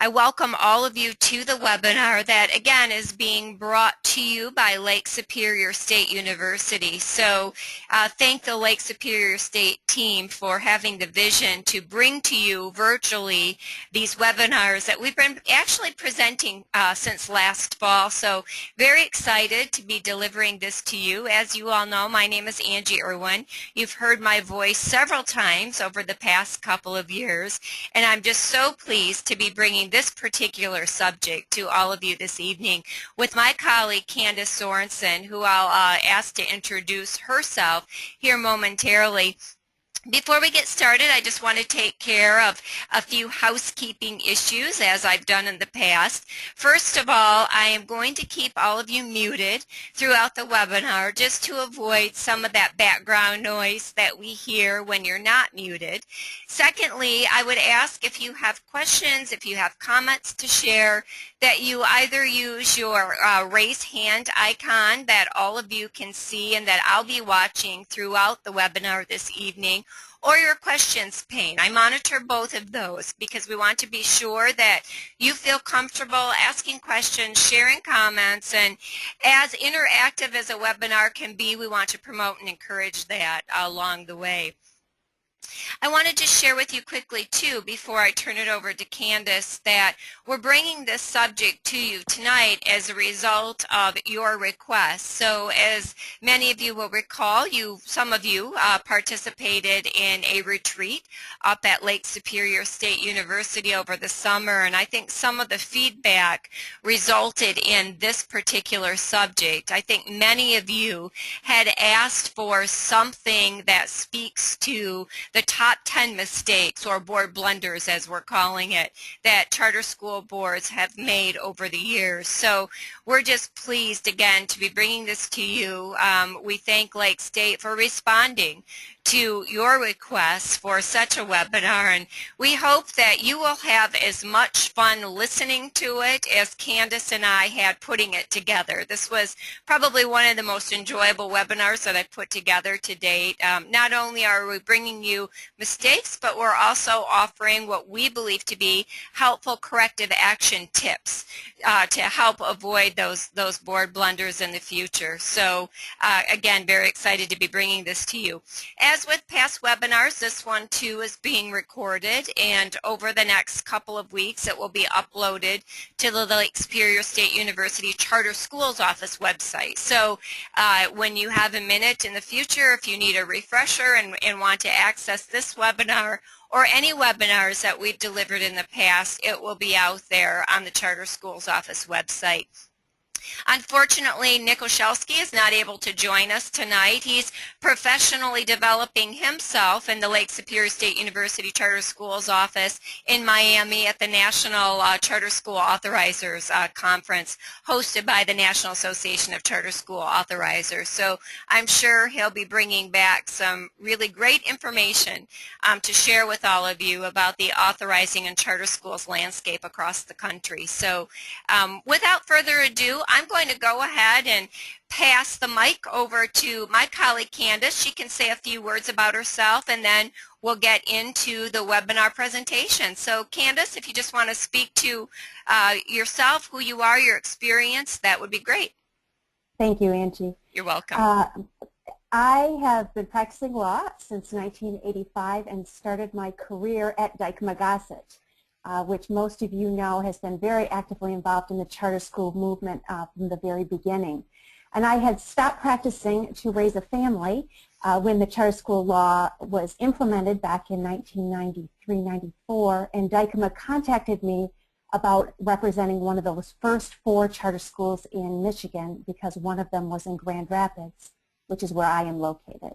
I welcome all of you to the webinar that again is being brought to you by Lake Superior State University. So thank the Lake Superior State team for having the vision to bring to you virtually these webinars that we've been actually presenting since last fall. So very excited to be delivering this to you. As you all know, my name is Angie Irwin. You've heard my voice several times over the past couple of years, and I'm just so pleased to be bringing this particular subject to all of you this evening with my colleague Candace Sorensen, who I'll ask to introduce herself here momentarily. Before we get started, I just want to take care of a few housekeeping issues as I've done in the past. First of all, I am going to keep all of you muted throughout the webinar just to avoid some of that background noise that we hear when you're not muted. Secondly, I would ask if you have questions, if you have comments to share, that you either use your raise hand icon that all of you can see and that I'll be watching throughout the webinar this evening, or your questions pane. I monitor both of those because we want to be sure that you feel comfortable asking questions, sharing comments, and as interactive as a webinar can be, we want to promote and encourage that along the way. I want to just share with you quickly, too, before I turn it over to Candace, that we're bringing this subject to you tonight as a result of your request. So as many of you will recall, some of you participated in a retreat up at Lake Superior State University over the summer, and I think some of the feedback resulted in this particular subject. I think many of you had asked for something that speaks to the top 10 mistakes, or board blunders as we're calling it, that charter school boards have made over the years. So we're just pleased again to be bringing this to you. We thank Lake State for responding to your requests for such a webinar, and we hope that you will have as much fun listening to it as Candace and I had putting it together. This was probably one of the most enjoyable webinars that I've put together to date. Not only are we bringing you mistakes, but we're also offering what we believe to be helpful corrective action tips to help avoid those board blunders in the future. So again, very excited to be bringing this to you. As with past webinars, this one too is being recorded, and over the next couple of weeks it will be uploaded to the Lake Superior State University Charter Schools Office website. So when you have a minute in the future, if you need a refresher and want to access this webinar or any webinars that we've delivered in the past, it will be out there on the Charter Schools Office website. Unfortunately, Nick Oshelski is not able to join us tonight. He's professionally developing himself in the Lake Superior State University Charter Schools office in Miami at the National Charter School Authorizers Conference hosted by the National Association of Charter School Authorizers. So I'm sure he'll be bringing back some really great information to share with all of you about the authorizing and charter schools landscape across the country. So without further ado, I'm going to go ahead and pass the mic over to my colleague Candace. She can say a few words about herself, and then we'll get into the webinar presentation. So Candace, if you just want to speak to yourself, who you are, your experience, that would be great. Thank you, Angie. You're welcome. I have been practicing law since 1985 and started my career at Dykema Gossett, which most of you know has been very actively involved in the charter school movement from the very beginning. And I had stopped practicing to raise a family when the charter school law was implemented back in 1993-94, and Dykema contacted me about representing one of those first 4 charter schools in Michigan, because one of them was in Grand Rapids, which is where I am located.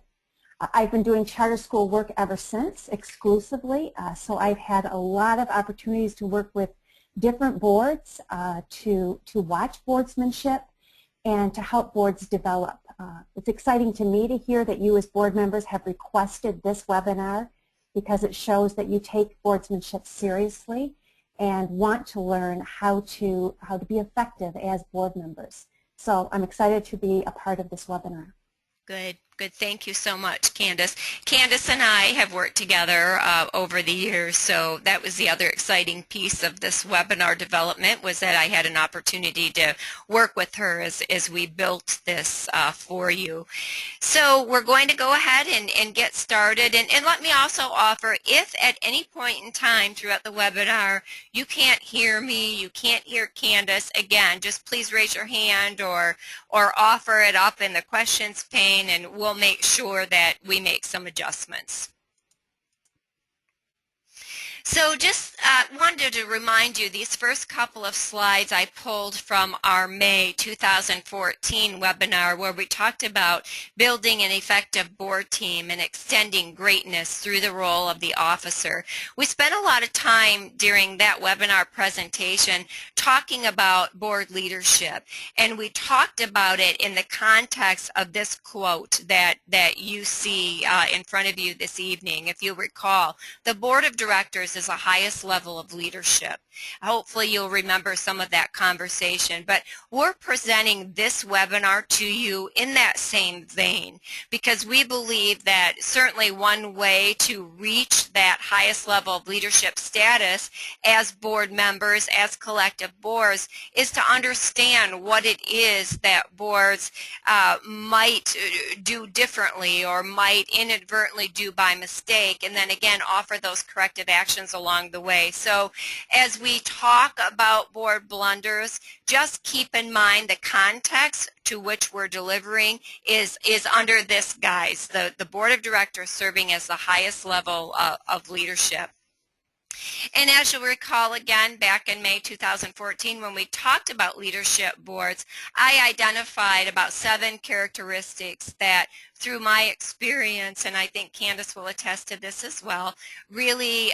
I've been doing charter school work ever since, exclusively, so I've had a lot of opportunities to work with different boards, to watch boardsmanship, and to help boards develop. It's exciting to me to hear that you as board members have requested this webinar, because it shows that you take boardsmanship seriously and want to learn how to be effective as board members. So I'm excited to be a part of this webinar. Good. Good. Thank you so much, Candace. Candace and I have worked together over the years, so that was the other exciting piece of this webinar development, was that I had an opportunity to work with her as we built this for you. So we're going to go ahead and get started. And let me also offer, if at any point in time throughout the webinar you can't hear me, you can't hear Candace, again, just please raise your hand or offer it up in the questions pane, and we'll make sure that we make some adjustments. So just wanted to remind you, these first couple of slides I pulled from our May 2014 webinar, where we talked about building an effective board team and extending greatness through the role of the officer. We spent a lot of time during that webinar presentation talking about board leadership, and we talked about it in the context of this quote that you see in front of you this evening. If you recall, the board of directors is the highest level of leadership. Hopefully you'll remember some of that conversation, but we're presenting this webinar to you in that same vein, because we believe that certainly one way to reach that highest level of leadership status as board members, as collective boards, is to understand what it is that boards might do differently or might inadvertently do by mistake, and then again offer those corrective actions along the way. So as we talk about board blunders, just keep in mind the context to which we're delivering is under this guise, the board of directors serving as the highest level of leadership. And as you'll recall, again, back in May 2014, when we talked about leadership boards, I identified about 7 characteristics that, through my experience, and I think Candace will attest to this as well, really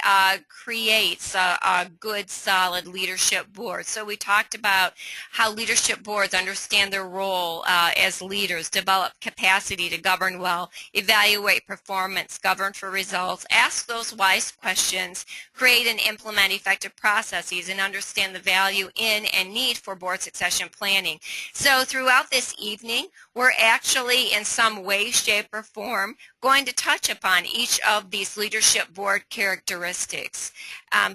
creates a good, solid leadership board. So we talked about how leadership boards understand their role as leaders, develop capacity to govern well, evaluate performance, govern for results, ask those wise questions, create and implement effective processes, and understand the value in and need for board succession planning. So throughout this evening, we're actually in some way, shape, or form going to touch upon each of these leadership board characteristics.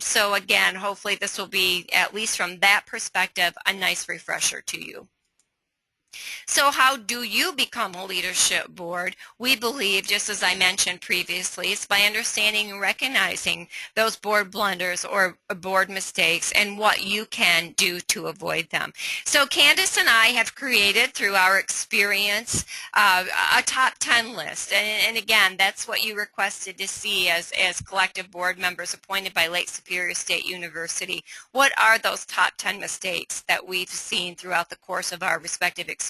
So again, hopefully this will be, at least from that perspective, a nice refresher to you. So how do you become a leadership board? We believe, just as I mentioned previously, it's by understanding and recognizing those board blunders or board mistakes and what you can do to avoid them. So Candace and I have created, through our experience, a top 10 list. And again, that's what you requested to see as collective board members appointed by Lake Superior State University. What are those top 10 mistakes that we've seen throughout the course of our respective experiences?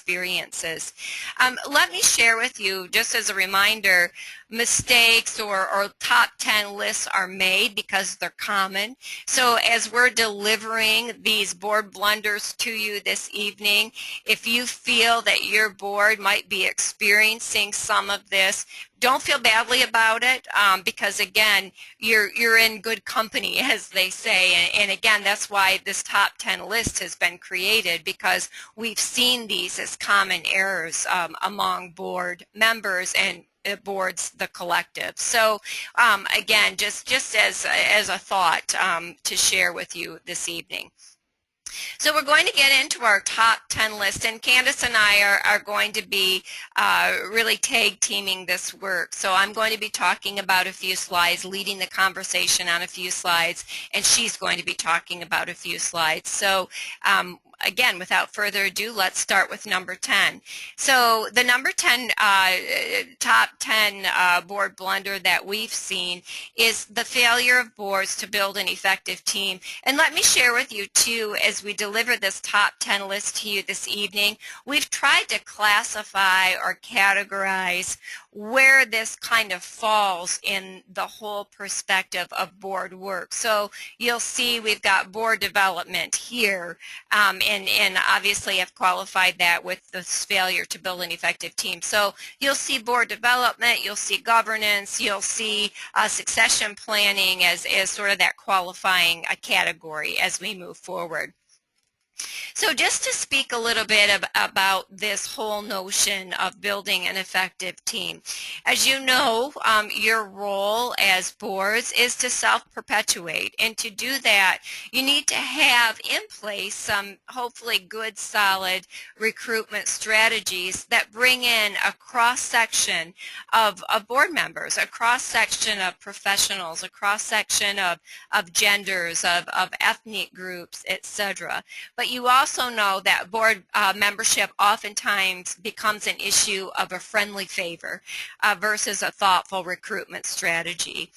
Let me share with you, just as a reminder, mistakes or top 10 lists are made because they're common. So as we're delivering these board blunders to you this evening, if you feel that your board might be experiencing some of this, don't feel badly about it, because again, you're in good company, as they say, and again, that's why this top 10 list has been created, because we've seen these as common errors among board members and boards, the collective. So again, just as a thought to share with you this evening. So we're going to get into our top 10 list, and Candace and I are going to be really tag teaming this work. So I'm going to be talking about a few slides, leading the conversation on a few slides, and she's going to be talking about a few slides. So again, without further ado, let's start with number 10. So the number 10 top 10 board blunder that we've seen is the failure of boards to build an effective team. And let me share with you too, as we deliver this top 10 list to you this evening, we've tried to classify or categorize where this kind of falls in the whole perspective of board work. So you'll see we've got board development here, and obviously I've qualified that with this failure to build an effective team. So you'll see board development, you'll see governance, you'll see succession planning as sort of that qualifying category as we move forward. So just to speak a little bit about this whole notion of building an effective team. As you know, your role as boards is to self-perpetuate, and to do that you need to have in place some hopefully good solid recruitment strategies that bring in a cross-section of board members, a cross-section of professionals, a cross-section of genders, of ethnic groups, etc. But you also know that board membership oftentimes becomes an issue of a friendly favor versus a thoughtful recruitment strategy.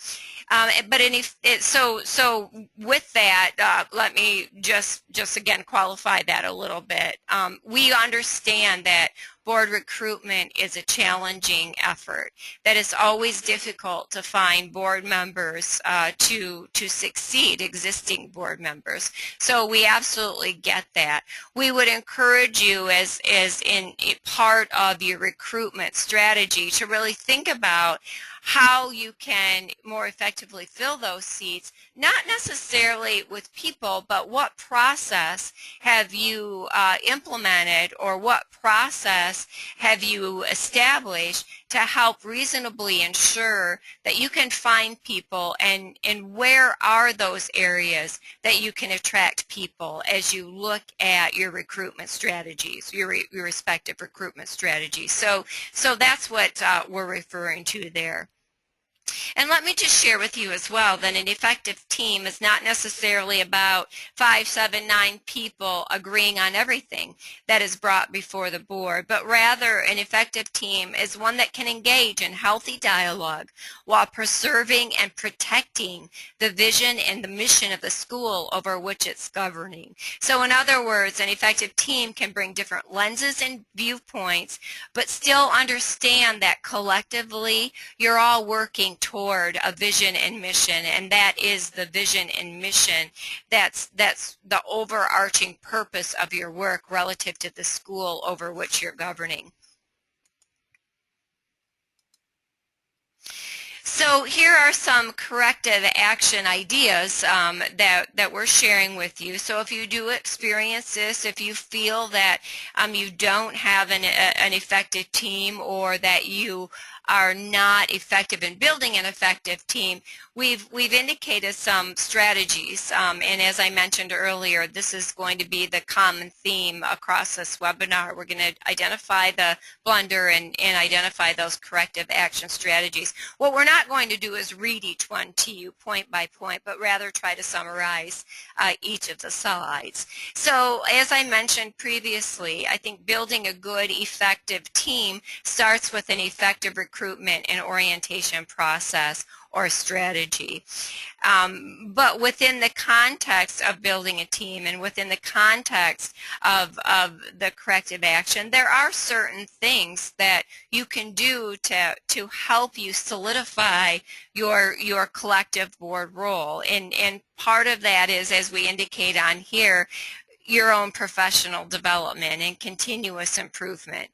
So with that, let me just again qualify that a little bit. We understand that board recruitment is a challenging effort, that it's always difficult to find board members to succeed, existing board members. So we absolutely get that. We would encourage you as in part of your recruitment strategy to really think about how you can more effectively fill those seats, not necessarily with people, but what process have you implemented, or what process have you established to help reasonably ensure that you can find people, and where are those areas that you can attract people as you look at your recruitment strategies, your respective recruitment strategies. So that's what we're referring to there. And let me just share with you as well that an effective team is not necessarily about 5, 7, 9 people agreeing on everything that is brought before the board, but rather an effective team is one that can engage in healthy dialogue while preserving and protecting the vision and the mission of the school over which it's governing. So in other words, an effective team can bring different lenses and viewpoints, but still understand that collectively you're all working toward a vision and mission, and that is the vision and mission that's the overarching purpose of your work relative to the school over which you're governing. So here are some corrective action ideas that we're sharing with you. So if you do experience this, if you feel that you don't have an effective team, or that you are not effective in building an effective team, we've indicated some strategies, and as I mentioned earlier, this is going to be the common theme across this webinar. We're going to identify the blunder and identify those corrective action strategies. What we're not going to do is read each one to you point by point, but rather try to summarize each of the slides. So as I mentioned previously, I think building a good, effective team starts with an effective recruitment and orientation process or strategy. But within the context of building a team, and within the context of the corrective action, there are certain things that you can do to help you solidify your collective board role. And part of that is, as we indicate on here, your own professional development and continuous improvement.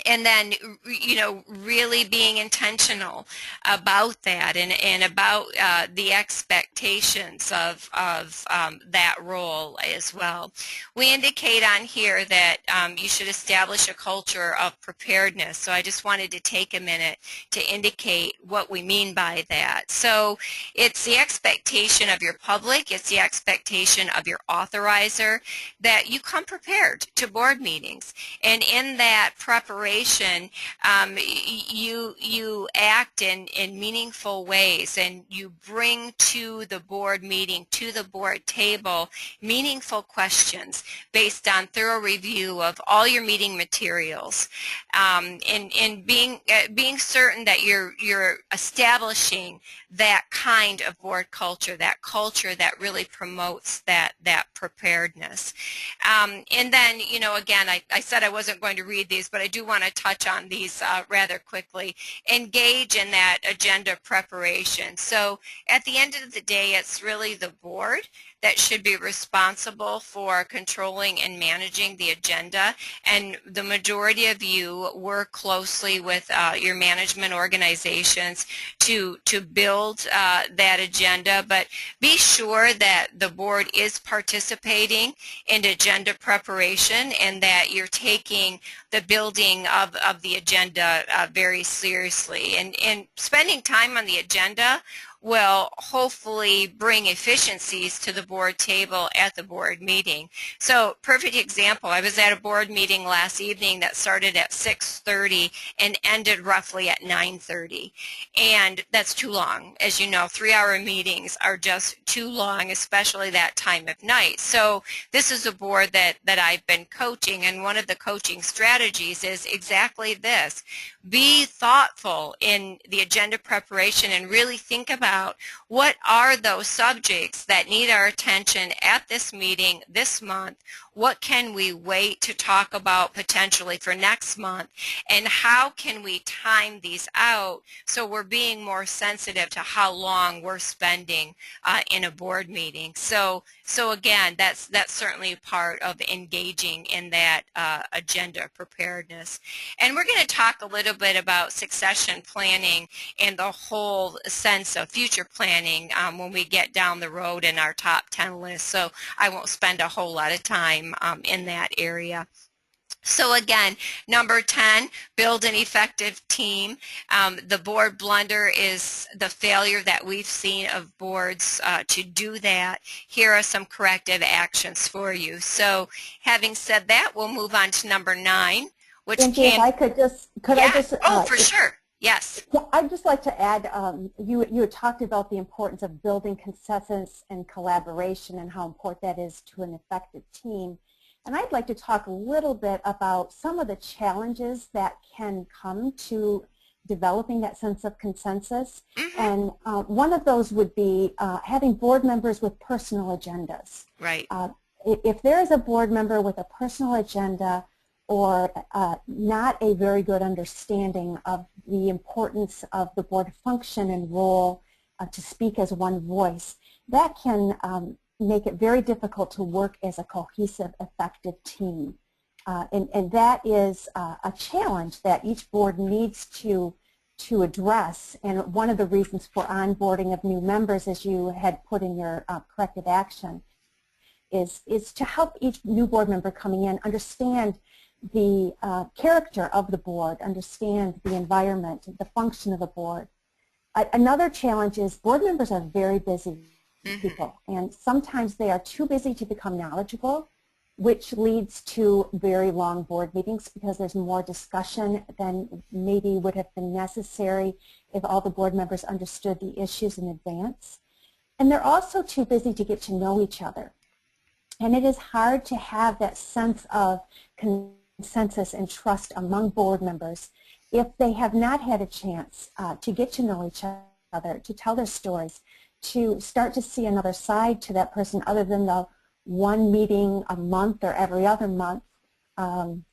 And then, you know, really being intentional about that, and about the expectations of that role as well. We indicate on here that you should establish a culture of preparedness. So I just wanted to take a minute to indicate what we mean by that. So it's the expectation of your public, it's the expectation of your authorizer that you come prepared to board meetings. And in that preparation, you act in meaningful ways, and you bring to the board meeting, to the board table, meaningful questions based on thorough review of all your meeting materials, and being certain that you're establishing that kind of board culture, that culture that really promotes that preparedness. And then, you know, again, I said I wasn't going to read these, but I do want want to touch on these rather quickly. Engage in that agenda preparation. So at the end of the day, it's really the board that should be responsible for controlling and managing the agenda, and the majority of you work closely with your management organizations to build that agenda, but be sure that the board is participating in agenda preparation and that you're taking the building of the agenda very seriously. And spending time on the agenda will hopefully bring efficiencies to the board table at the board meeting. So, perfect example, I was at a board meeting last evening that started at 6:30 and ended roughly at 9:30. And that's too long. As you know, 3-hour meetings are just too long, especially that time of night. So this is a board that I've been coaching, and one of the coaching strategies is exactly this. Be thoughtful in the agenda preparation and really think about what are those subjects that need our attention at this meeting this month. What can we wait to talk about potentially for next month, and how can we time these out so we're being more sensitive to how long we're spending in a board meeting. So again, that's certainly part of engaging in that agenda preparedness. And we're going to talk a little bit about succession planning and the whole sense of future planning when we get down the road in our top 10 list. So I won't spend a whole lot of time in that area. So again, number 10, build an effective team. The board blunder is the failure that we've seen of boards to do that. Here are some corrective actions for you. So having said that, we'll move on to number 9, which Angie, if I could I just for sure. Yes. I'd just like to add, you had talked about the importance of building consensus and collaboration and how important that is to an effective team. And I'd like to talk a little bit about some of the challenges that can come to developing that sense of consensus. Mm-hmm. And one of those would be having board members with personal agendas. Right. If there is a board member with a personal agenda or not a very good understanding of the importance of the board function and role to speak as one voice, that can make it very difficult to work as a cohesive, effective team. And that is a challenge that each board needs to address. And one of the reasons for onboarding of new members, as you had put in your corrective action, is to help each new board member coming in understand the character of the board, understand the environment, the function of the board. Another challenge is board members are very busy people, and sometimes they are too busy to become knowledgeable, which leads to very long board meetings because there's more discussion than maybe would have been necessary if all the board members understood the issues in advance. And they're also too busy to get to know each other. And it is hard to have that sense of consensus and trust among board members if they have not had a chance to get to know each other, to tell their stories, to start to see another side to that person other than the one meeting a month or every other month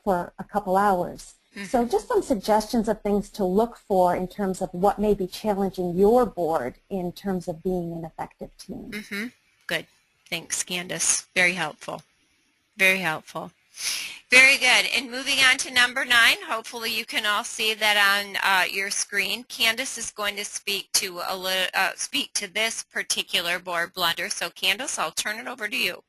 for a couple hours. So just some suggestions of things to look for in terms of what may be challenging your board in terms of being an effective team. Good. Thanks, Candace. Very helpful. Very helpful. Very good. And moving on to number 9, hopefully you can all see that on your screen. Candace is going to speak to this particular board blunder. So Candace, I'll turn it over to you.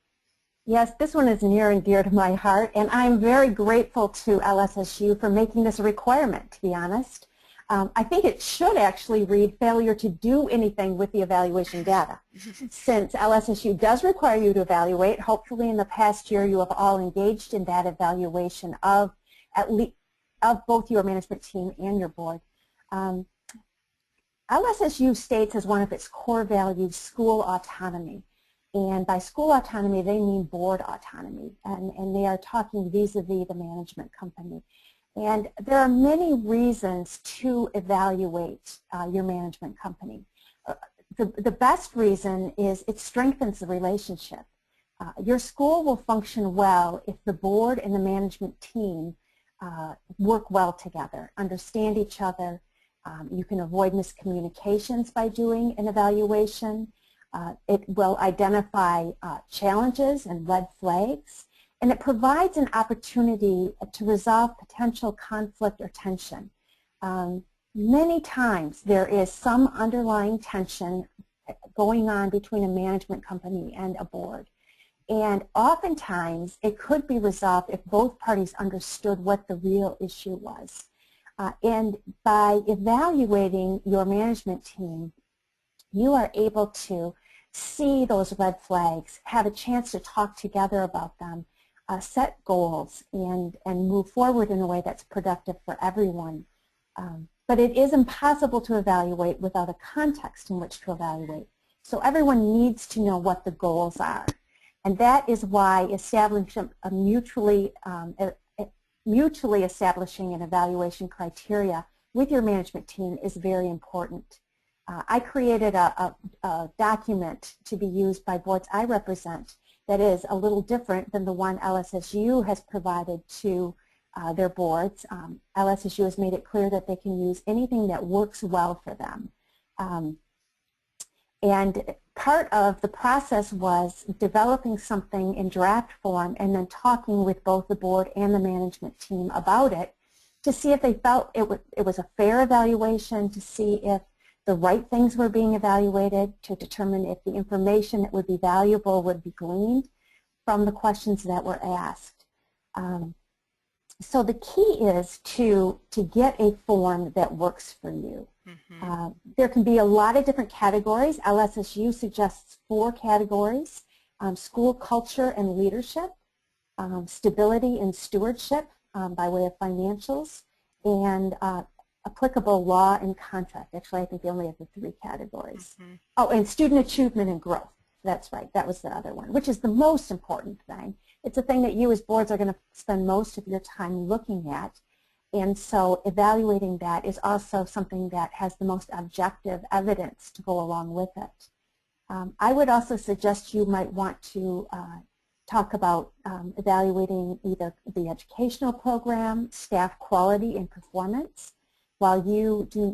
Yes, this one is near and dear to my heart, and I'm very grateful to LSSU for making this a requirement, to be honest. I think it should actually read failure to do anything with the evaluation data. Since LSSU does require you to evaluate, hopefully in the past year you have all engaged in that evaluation of both your management team and your board. LSSU states as one of its core values school autonomy. And by school autonomy, they mean board autonomy. And they are talking vis-a-vis the management company. And there are many reasons to evaluate your management company. The best reason is it strengthens the relationship. Your school will function well if the board and the management team work well together, understand each other. You can avoid miscommunications by doing an evaluation. It will identify challenges and red flags, and it provides an opportunity to resolve potential conflict or tension. Many times there is some underlying tension going on between a management company and a board. And oftentimes it could be resolved if both parties understood what the real issue was. And by evaluating your management team, you are able to see those red flags, have a chance to talk together about them, set goals, and move forward in a way that's productive for everyone. But it is impossible to evaluate without a context in which to evaluate. So everyone needs to know what the goals are. And that is why establishing a mutually establishing an evaluation criteria with your management team is very important. I created a document to be used by boards I represent that is a little different than the one LSSU has provided to their boards. LSSU has made it clear that they can use anything that works well for them. And part of the process was developing something in draft form and then talking with both the board and the management team about it to see if they felt it was a fair evaluation, to see if the right things were being evaluated, to determine if the information that would be valuable would be gleaned from the questions that were asked. So the key is to get a form that works for you. Mm-hmm. There can be a lot of different categories. LSSU suggests 4 categories: school culture and leadership, stability and stewardship by way of financials, and applicable law and contract. Actually, I think they only have the 3 categories. Mm-hmm. Oh, and student achievement and growth. That's right. That was the other one, which is the most important thing. It's a thing that you as boards are going to spend most of your time looking at. And so evaluating that is also something that has the most objective evidence to go along with it. I would also suggest you might want to talk about evaluating either the educational program, staff quality and performance. While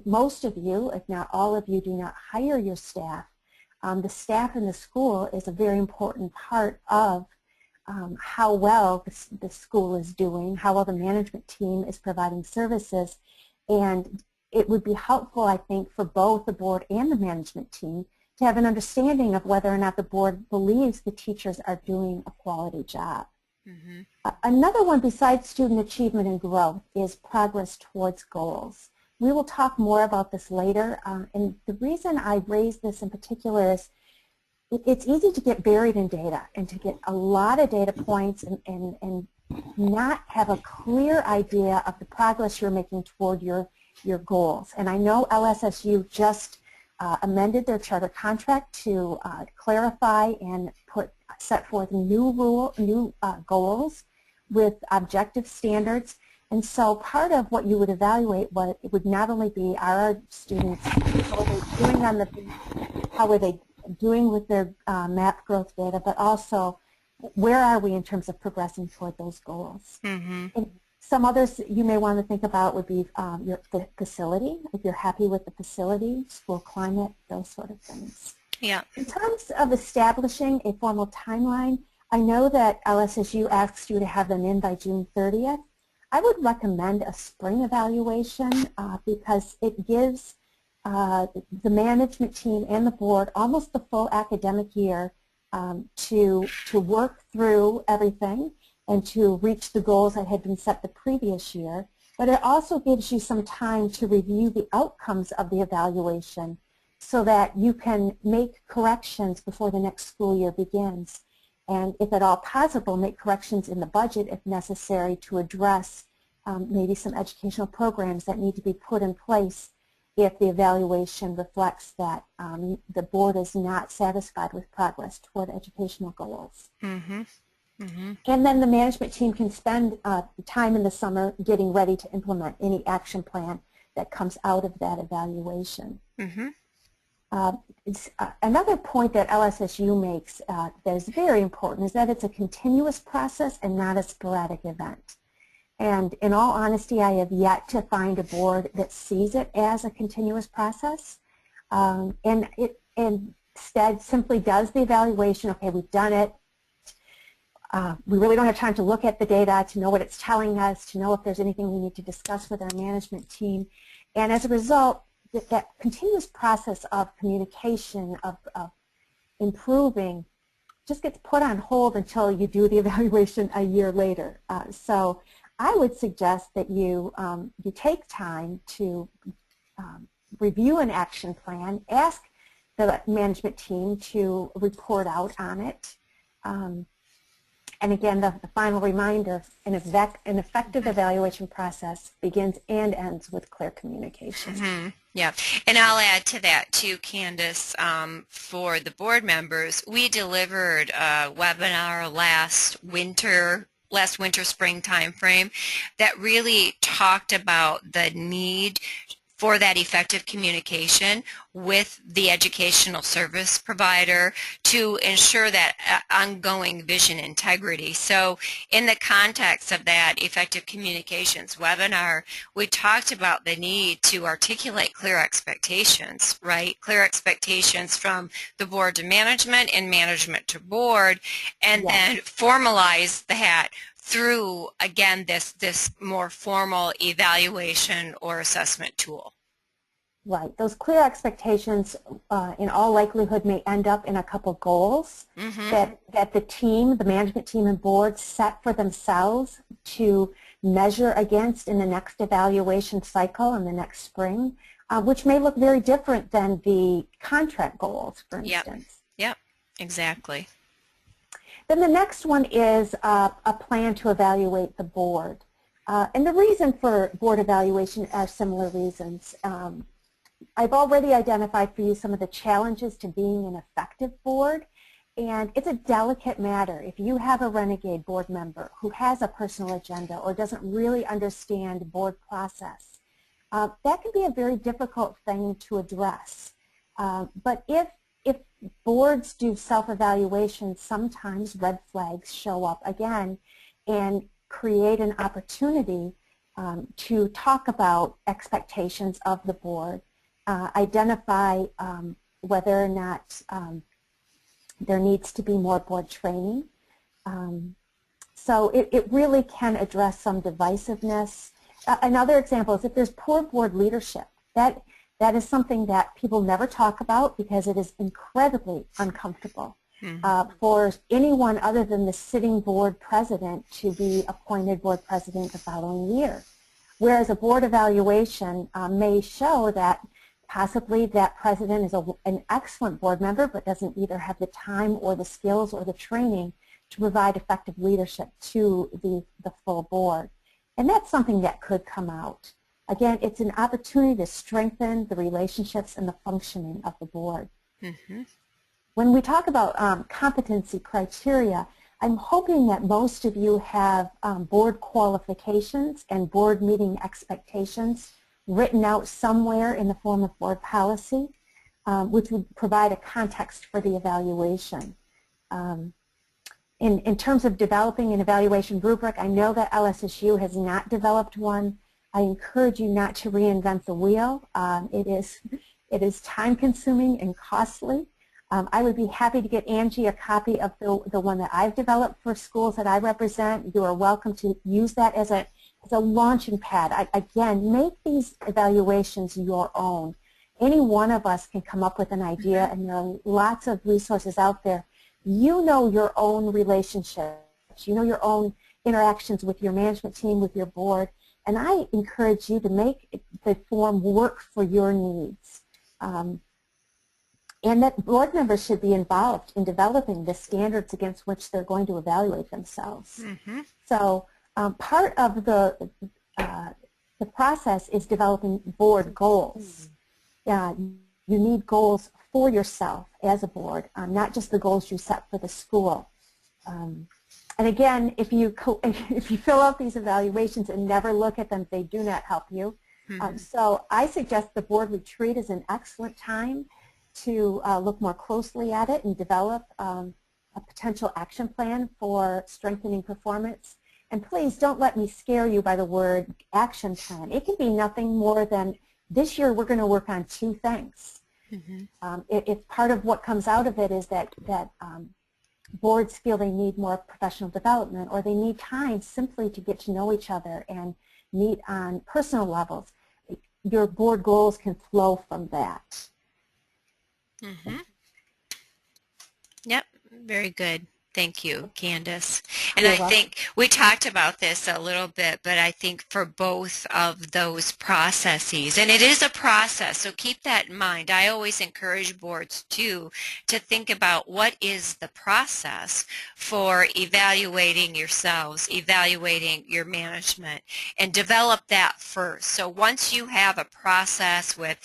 most of you, if not all of you, do not hire your staff, the staff in the school is a very important part of how well the school is doing, how well the management team is providing services, and it would be helpful, I think, for both the board and the management team to have an understanding of whether or not the board believes the teachers are doing a quality job. Mm-hmm. Another one besides student achievement and growth is progress towards goals. We will talk more about this later, and the reason I raise this in particular is it's easy to get buried in data and to get a lot of data points and not have a clear idea of the progress you're making toward your goals. And I know LSSU just amended their charter contract to clarify and set forth new goals with objective standards. And so part of what you would evaluate it would not only be our students, how are they doing with their MAP growth data, but also where are we in terms of progressing toward those goals. Mm-hmm. And some others you may want to think about would be the facility, if you're happy with the facility, school climate, those sort of things. Yeah. In terms of establishing a formal timeline, I know that LSSU asks you to have them in by June 30th. I would recommend a spring evaluation because it gives the management team and the board almost the full academic year to work through everything and to reach the goals that had been set the previous year. But it also gives you some time to review the outcomes of the evaluation so that you can make corrections before the next school year begins. And if at all possible, make corrections in the budget if necessary to address maybe some educational programs that need to be put in place if the evaluation reflects that the board is not satisfied with progress toward educational goals. Mm-hmm. Mm-hmm. And then the management team can spend time in the summer getting ready to implement any action plan that comes out of that evaluation. Mm-hmm. Another point that LSSU makes that is very important is that it's a continuous process and not a sporadic event. And in all honesty, I have yet to find a board that sees it as a continuous process, and it instead simply does the evaluation. Okay, we've done it. We really don't have time to look at the data to know what it's telling us, to know if there's anything we need to discuss with our management team. And as a result, that continuous process of communication, of improving, just gets put on hold until you do the evaluation a year later. So I would suggest that you take time to review an action plan, ask the management team to report out on it. And again, the final reminder, an effective evaluation process begins and ends with clear communication. Mm-hmm. Yeah, and I'll add to that too, Candace, for the board members, we delivered a webinar last winter, spring timeframe that really talked about the need for that effective communication with the educational service provider to ensure that ongoing vision integrity. So in the context of that effective communications webinar, we talked about the need to articulate clear expectations, right? Clear expectations from the board to management and management to board, and then formalize that through, again, this more formal evaluation or assessment tool. Right. Those clear expectations, in all likelihood, may end up in a couple goals that the team, the management team and board set for themselves to measure against in the next evaluation cycle in the next spring, which may look very different than the contract goals, for instance. Yep, exactly. Then the next one is a plan to evaluate the board. And the reason for board evaluation are similar reasons. I've already identified for you some of the challenges to being an effective board, and it's a delicate matter. If you have a renegade board member who has a personal agenda or doesn't really understand board process, that can be a very difficult thing to address. But if boards do self-evaluation, sometimes red flags show up again and create an opportunity to talk about expectations of the board, identify whether or not there needs to be more board training. So it really can address some divisiveness. Another example is if there's poor board leadership. That is something that people never talk about because it is incredibly uncomfortable for anyone other than the sitting board president to be appointed board president the following year. Whereas a board evaluation may show that possibly that president is an excellent board member but doesn't either have the time or the skills or the training to provide effective leadership to the full board. And that's something that could come out. Again, it's an opportunity to strengthen the relationships and the functioning of the board. When we talk about competency criteria, I'm hoping that most of you have board qualifications and board meeting expectations written out somewhere in the form of board policy, which would provide a context for the evaluation. In terms of developing an evaluation rubric, I know that LSSU has not developed one. I encourage you not to reinvent the wheel. It is time-consuming and costly. I would be happy to get Angie a copy of the one that I've developed for schools that I represent. You are welcome to use that as a launching pad. Again, make these evaluations your own. Any one of us can come up with an idea, and there are lots of resources out there. You know your own relationships. You know your own interactions with your management team, with your board, and I encourage you to make the form work for your needs. And that board members should be involved in developing the standards against which they're going to evaluate themselves. So part of the process is developing board goals. You need goals for yourself as a board, not just the goals you set for the school. And again, if you fill out these evaluations and never look at them, they do not help you. So I suggest the board retreat is an excellent time to look more closely at it and develop a potential action plan for strengthening performance. And please don't let me scare you by the word action plan. It can be nothing more than, this year we're going to work on 2 things. If part of what comes out of it is that boards feel they need more professional development, or they need time simply to get to know each other and meet on personal levels, your board goals can flow from that. Yep, very good. Thank you, Candace. And You're I welcome. think we talked about this a little bit, but I think for both of those processes, and it is a process, so keep that in mind. I always encourage boards too to think about what is the process for evaluating yourselves, evaluating your management, and develop that first. So once you have a process with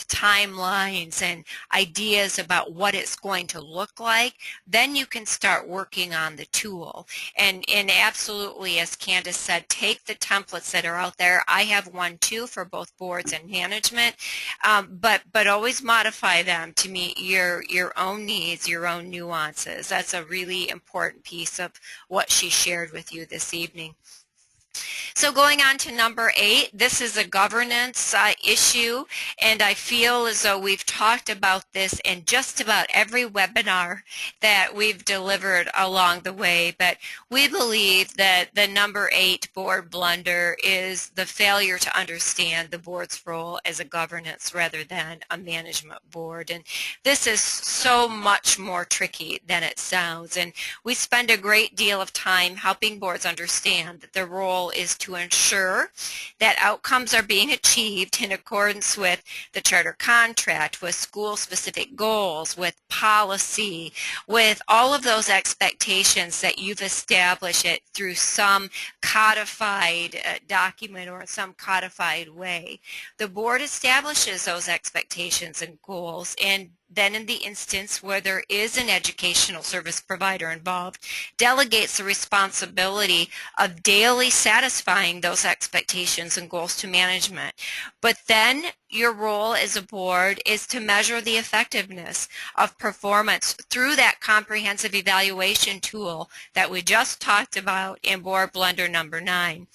timelines and ideas about what it's going to look like, then you can start working on the tool. And absolutely, as Candace said, take the templates that are out there. I have one too for both boards and management, but always modify them to meet your own needs, your own nuances. That's a really important piece of what she shared with you this evening. So going on to number 8, this is a governance issue, and I feel as though we've talked about this in just about every webinar that we've delivered along the way, but we believe that the number 8 board blunder is the failure to understand the board's role as a governance rather than a management board. And this is so much more tricky than it sounds, and we spend a great deal of time helping boards understand that their role is to ensure that outcomes are being achieved in accordance with the charter contract, with school-specific goals, with policy, with all of those expectations that you've established it through some codified document or some codified way. The board establishes those expectations and goals, and then in the instance where there is an educational service provider involved, delegates the responsibility of daily satisfying those expectations and goals to management. But then your role as a board is to measure the effectiveness of performance through that comprehensive evaluation tool that we just talked about in board blunder number 9.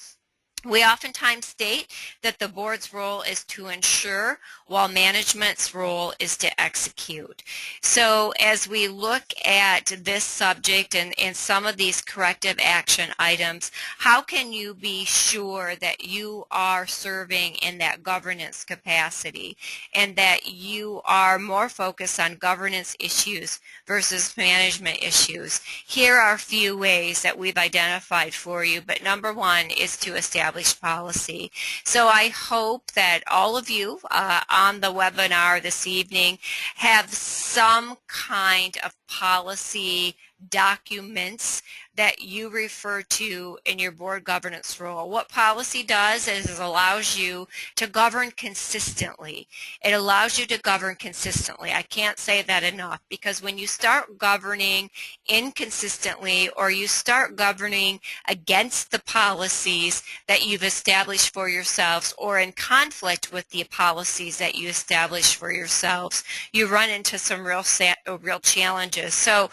We oftentimes state that the board's role is to ensure, while management's role is to execute. So as we look at this subject and some of these corrective action items, how can you be sure that you are serving in that governance capacity and that you are more focused on governance issues versus management issues? Here are a few ways that we've identified for you, but number 1 is to establish policy. So I hope that all of you on the webinar this evening have some kind of policy documents that you refer to in your board governance role. What policy does is it allows you to govern consistently. It allows you to govern consistently. I can't say that enough, because when you start governing inconsistently or you start governing against the policies that you've established for yourselves or in conflict with the policies that you established for yourselves, you run into some real challenges. So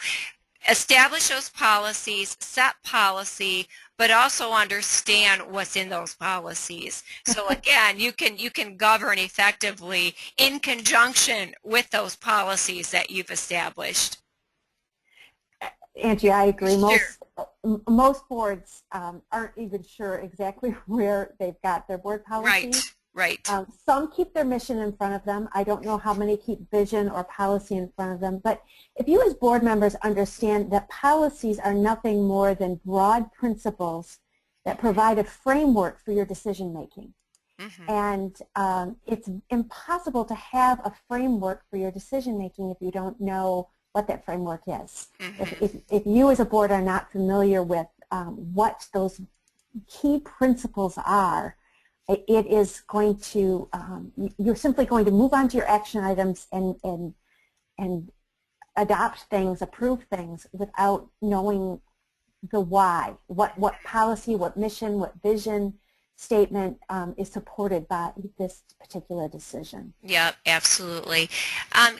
establish those policies, set policy, but also understand what's in those policies. So again, you can govern effectively in conjunction with those policies that you've established. Angie, I agree. Sure. Most boards aren't even sure exactly where they've got their board policies. Right. Some keep their mission in front of them. I don't know how many keep vision or policy in front of them. But if you as board members understand that policies are nothing more than broad principles that provide a framework for your decision making. And it's impossible to have a framework for your decision making if you don't know what that framework is. If you as a board are not familiar with what those key principles are, it is going to, you're simply going to move on to your action items and adopt things, approve things without knowing the why, what policy, what mission, what vision. statement is supported by this particular decision. Yep, absolutely.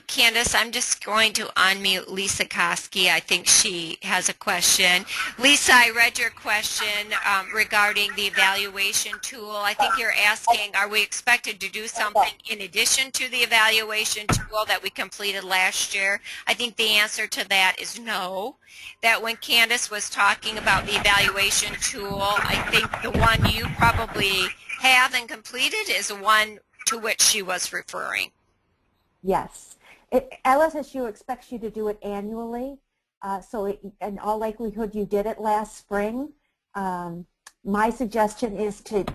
Candace, I'm just going to unmute Lisa Koski. I think she has a question. Lisa, I read your question regarding the evaluation tool. I think you're asking, are we expected to do something in addition to the evaluation tool that we completed last year? I think the answer to that is no. That when Candace was talking about the evaluation tool, I think the one you probably have and completed is the one to which she was referring. Yes. LSSU expects you to do it annually, so in all likelihood you did it last spring. My suggestion is to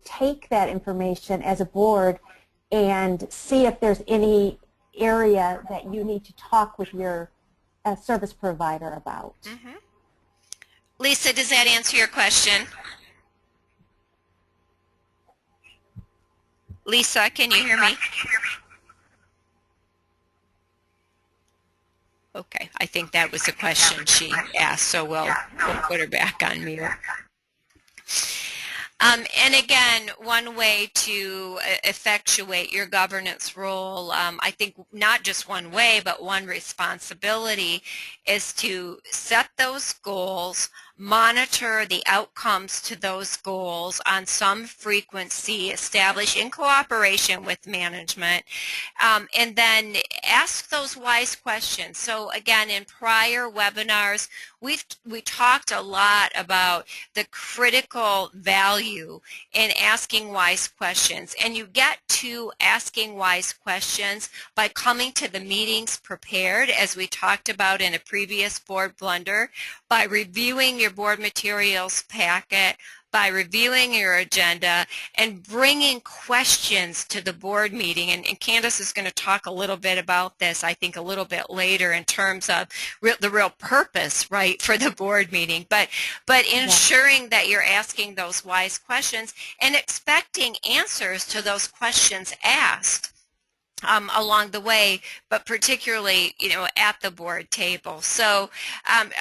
take that information as a board and see if there's any area that you need to talk with your service provider about. Mm-hmm. Lisa, does that answer your question? Lisa, can you hear me? Okay, I think that was the question she asked, so we'll put her back on mute. And again, one way to effectuate your governance role, I think not just one way, but one responsibility is to set those goals, monitor the outcomes to those goals on some frequency established in cooperation with management, and then ask those wise questions. So again, in prior webinars, we talked a lot about the critical value in asking wise questions, and you get to asking wise questions by coming to the meetings prepared, as we talked about in a previous board blunder, by reviewing your board materials packet, by reviewing your agenda, and bringing questions to the board meeting. And Candace is going to talk a little bit about this, I think, a little bit later in terms of the real purpose, right, for the board meeting. But ensuring that you're asking those wise questions and expecting answers to those questions asked along the way, but particularly, at the board table. So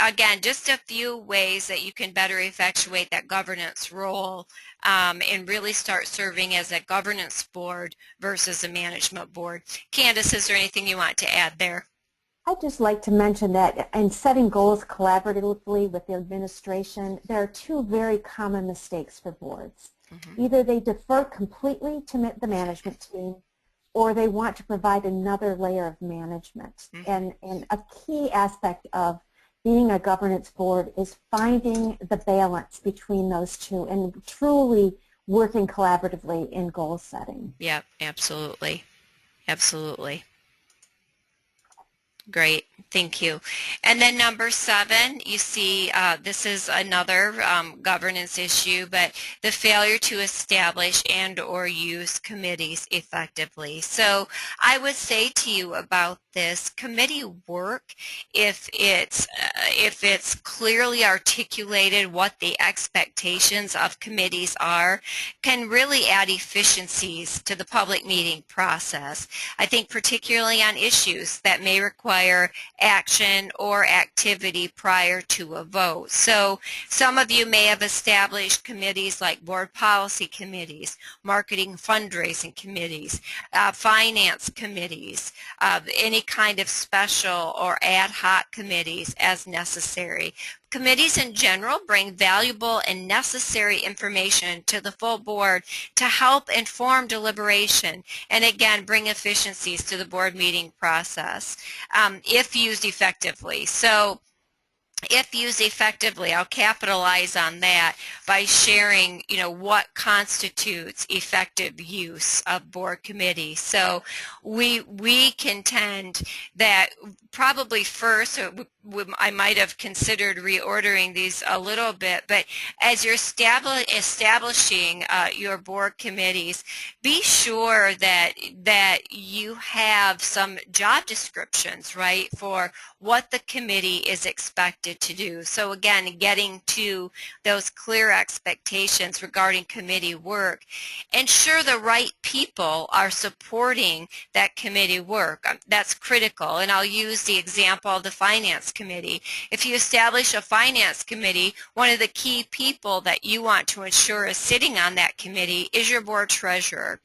again, just a few ways that you can better effectuate that governance role and really start serving as a governance board versus a management board. Candace, is there anything you want to add there? I'd just like to mention that in setting goals collaboratively with the administration, there are two very common mistakes for boards. Mm-hmm. Either they defer completely to the management team, or they want to provide another layer of management. Mm-hmm. And a key aspect of being a governance board is finding the balance between those two and truly working collaboratively in goal setting. Yep, absolutely. Absolutely. Great, thank you. And then number 7, you see this is another governance issue, but the failure to establish and or use committees effectively. So I would say to you about this committee work, if it's clearly articulated what the expectations of committees are, can really add efficiencies to the public meeting process. I think particularly on issues that may require action or activity prior to a vote. So some of you may have established committees like board policy committees, marketing fundraising committees, finance committees, any kind of special or ad hoc committees as necessary. Committees in general bring valuable and necessary information to the full board to help inform deliberation and again bring efficiencies to the board meeting process if used effectively. So if used effectively, I'll capitalize on that by sharing, what constitutes effective use of board committees. So we contend that probably first, I might have considered reordering these a little bit, but as you're establishing your board committees, be sure that you have some job descriptions, right, for what the committee is expected to do. So again, getting to those clear expectations regarding committee work. Ensure the right people are supporting that committee work. That's critical, and I'll use the example of the Finance committee. If you establish a finance committee, one of the key people that you want to ensure is sitting on that committee is your board treasurer.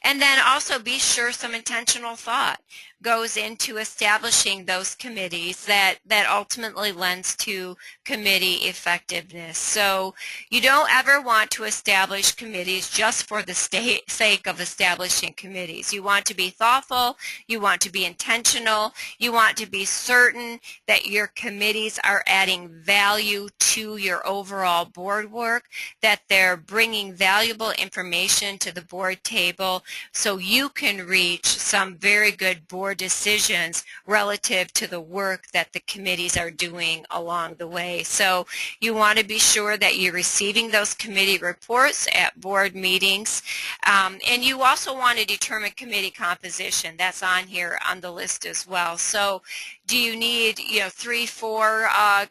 And then also be sure some intentional thought goes into establishing those committees that ultimately lends to committee effectiveness. So you don't ever want to establish committees just for the sake of establishing committees. You want to be thoughtful, you want to be intentional, you want to be certain that your committees are adding value to your overall board work, that they're bringing valuable information to the board table so you can reach some very good board decisions relative to the work that the committees are doing along the way. So you want to be sure that you're receiving those committee reports at board meetings, and you also want to determine committee composition. That's on here on the list as well. So do you need 3, 4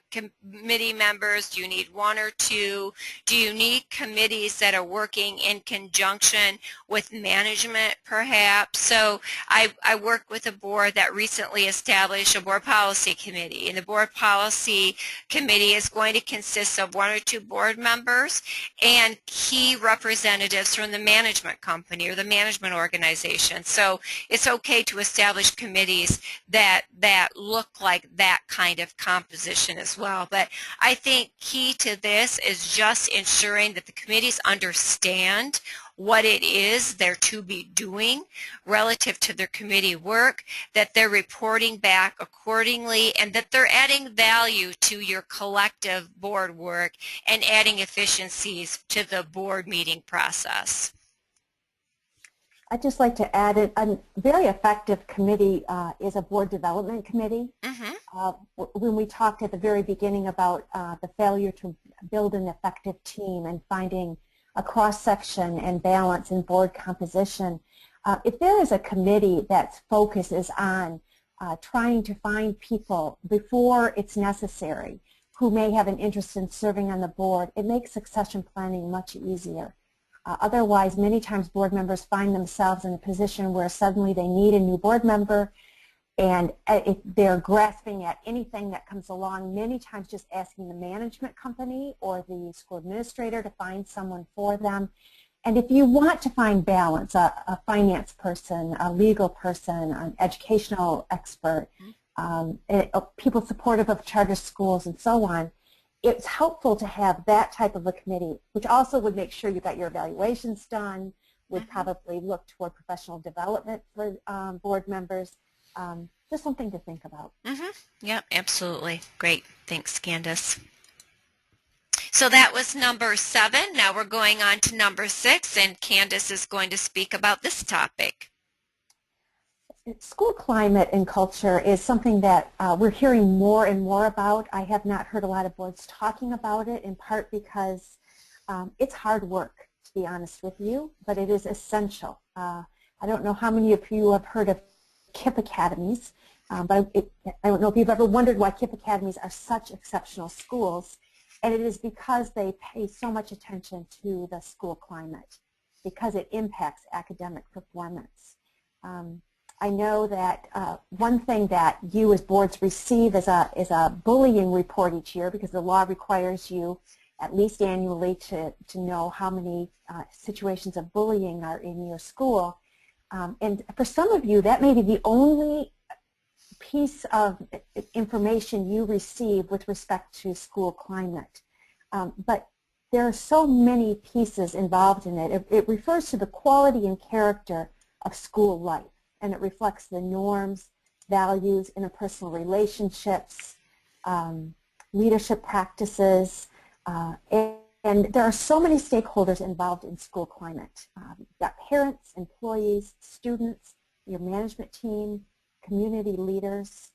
committee members? Do you need 1 or 2? Do you need committees that are working in conjunction with management perhaps? So I work with a board that recently established a board policy committee, and the board policy committee is going to consist of 1 or 2 board members and key representatives from the management company or the management organization. So it's okay to establish committees that look like that kind of composition as well. But I think key to this is just ensuring that the committees understand what it is they're to be doing relative to their committee work, that they're reporting back accordingly, and that they're adding value to your collective board work and adding efficiencies to the board meeting process. I'd just like to add a very effective committee is a board development committee. When we talked at the very beginning about the failure to build an effective team and finding a cross-section and balance in board composition, if there is a committee that's focus is on trying to find people before it's necessary who may have an interest in serving on the board, it makes succession planning much easier. Otherwise, many times board members find themselves in a position where suddenly they need a new board member, and if they're grasping at anything that comes along, many times just asking the management company or the school administrator to find someone for them. And if you want to find balance, a finance person, a legal person, an educational expert, people supportive of charter schools and so on, it's helpful to have that type of a committee, which also would make sure you got your evaluations done, would probably look toward professional development for board members. Just something to think about. Yep, absolutely. Great. Thanks, Candace. So that was number 7. Now we're going on to number 6, and Candace is going to speak about this topic. School climate and culture is something that we're hearing more and more about. I have not heard a lot of boards talking about it, in part because it's hard work, to be honest with you, but it is essential. I don't know how many of you have heard of KIPP academies, but I don't know if you've ever wondered why KIPP academies are such exceptional schools, and it is because they pay so much attention to the school climate, because it impacts academic performance. I know that one thing that you as boards receive is a bullying report each year, because the law requires you at least annually to know how many situations of bullying are in your school. And for some of you, that may be the only piece of information you receive with respect to school climate. But there are so many pieces involved in it. It refers to the quality and character of school life, and it reflects the norms, values, interpersonal relationships, leadership practices, and there are so many stakeholders involved in school climate. You've got parents, employees, students, your management team, community leaders.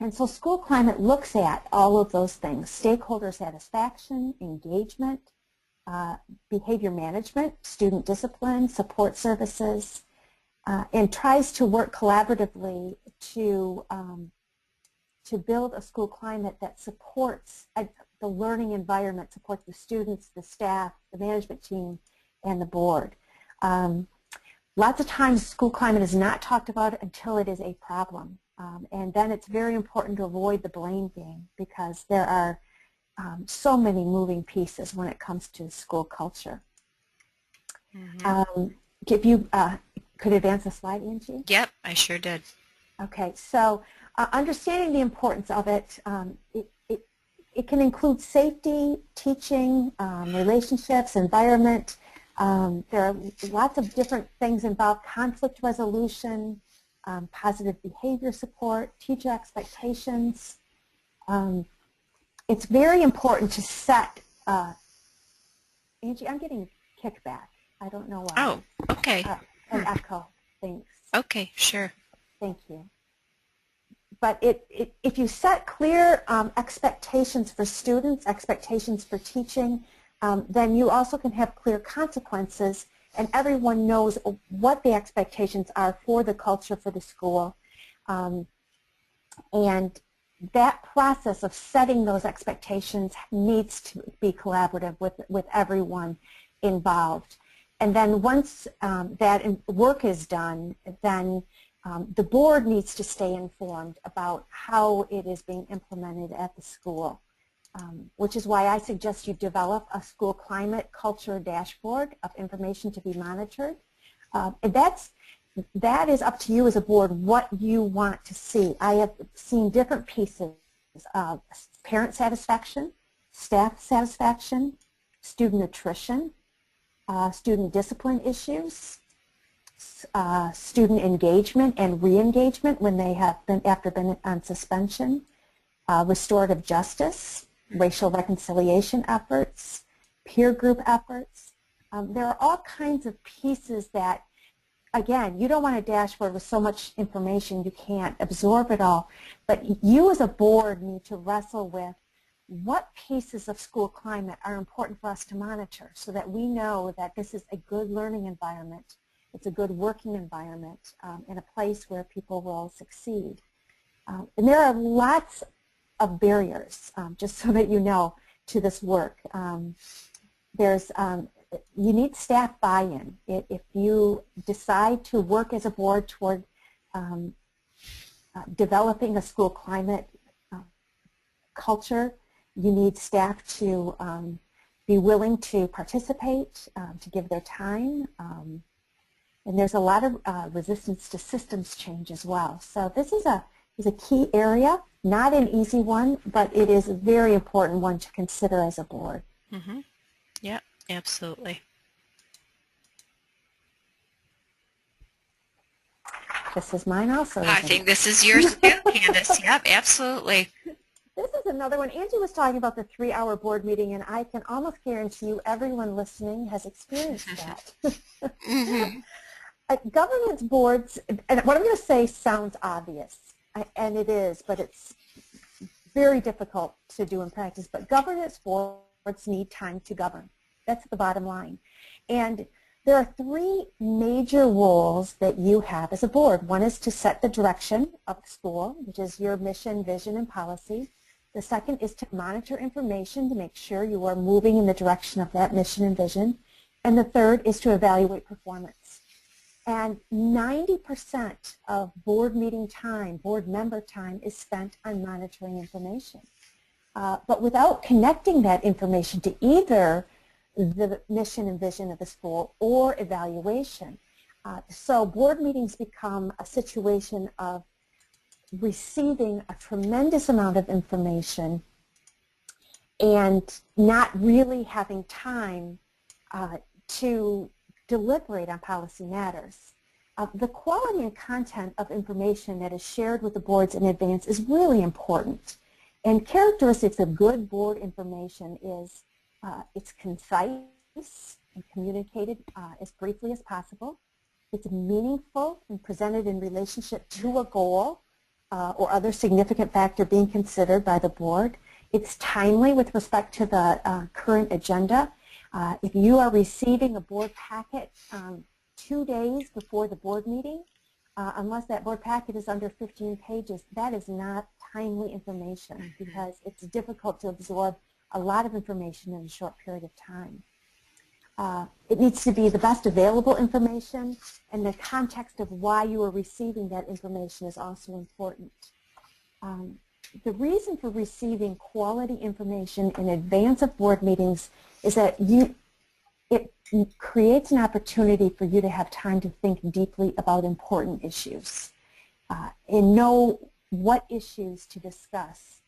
And so school climate looks at all of those things: stakeholder satisfaction, engagement, behavior management, student discipline, support services, and tries to work collaboratively to build a school climate that supports the learning environment, supports the students, the staff, the management team, and the board. Lots of times school climate is not talked about until it is a problem. And then it's very important to avoid the blame game because there are so many moving pieces when it comes to school culture. If you could advance the slide, Angie? Yep, I sure did. Okay, so understanding the importance of it, it can include safety, teaching, relationships, environment. There are lots of different things involved: conflict resolution, positive behavior support, teacher expectations. It's very important to set, Angie, I'm getting kickback. I don't know why. Oh, okay. An echo. Thanks. Okay, sure. Thank you. But if you set clear expectations for students, expectations for teaching, then you also can have clear consequences, and everyone knows what the expectations are for the culture for the school. And that process of setting those expectations needs to be collaborative with everyone involved. And then once that work is done, then the board needs to stay informed about how it is being implemented at the school, which is why I suggest you develop a school climate culture dashboard of information to be monitored. And that is up to you as a board what you want to see. I have seen different pieces: parent satisfaction, staff satisfaction, student attrition, student discipline issues, student engagement and re-engagement when they have been on suspension, restorative justice, racial reconciliation efforts, peer group efforts. There are all kinds of pieces that, again, you don't want a dashboard with so much information you can't absorb it all, but you as a board need to wrestle with what pieces of school climate are important for us to monitor so that we know that this is a good learning environment, it's a good working environment, and a place where people will succeed. And there are lots of barriers, just so that you know, to this work. You need staff buy-in. If you decide to work as a board toward developing a school climate culture, you need staff to be willing to participate, to give their time. And there's a lot of resistance to systems change as well. So this is a key area, not an easy one, but it is a very important one to consider as a board. Mm-hmm. Yeah, absolutely. This is mine also. I think this is yours too, Candace. Yep, absolutely. This is another one. Angie was talking about the 3-hour board meeting, and I can almost guarantee you everyone listening has experienced that. Mm-hmm. Governance boards, and what I'm going to say sounds obvious, and it is, but it's very difficult to do in practice. But governance boards need time to govern. That's the bottom line. And there are 3 major roles that you have as a board. One is to set the direction of the school, which is your mission, vision, and policy. The second is to monitor information to make sure you are moving in the direction of that mission and vision. And the third is to evaluate performance. And 90% of board meeting time, board member time, is spent on monitoring information. But without connecting that information to either the mission and vision of the school or evaluation. So board meetings become a situation of receiving a tremendous amount of information and not really having time to deliberate on policy matters. The quality and content of information that is shared with the boards in advance is really important. And characteristics of good board information is it's concise and communicated as briefly as possible. It's meaningful and presented in relationship to a goal or other significant factor being considered by the board. It's timely with respect to the current agenda. If you are receiving a board packet 2 days before the board meeting, unless that board packet is under 15 pages, that is not timely information because it's difficult to absorb a lot of information in a short period of time. It needs to be the best available information, and the context of why you are receiving that information is also important. The reason for receiving quality information in advance of board meetings is that it creates an opportunity for you to have time to think deeply about important issues and know what issues to discuss.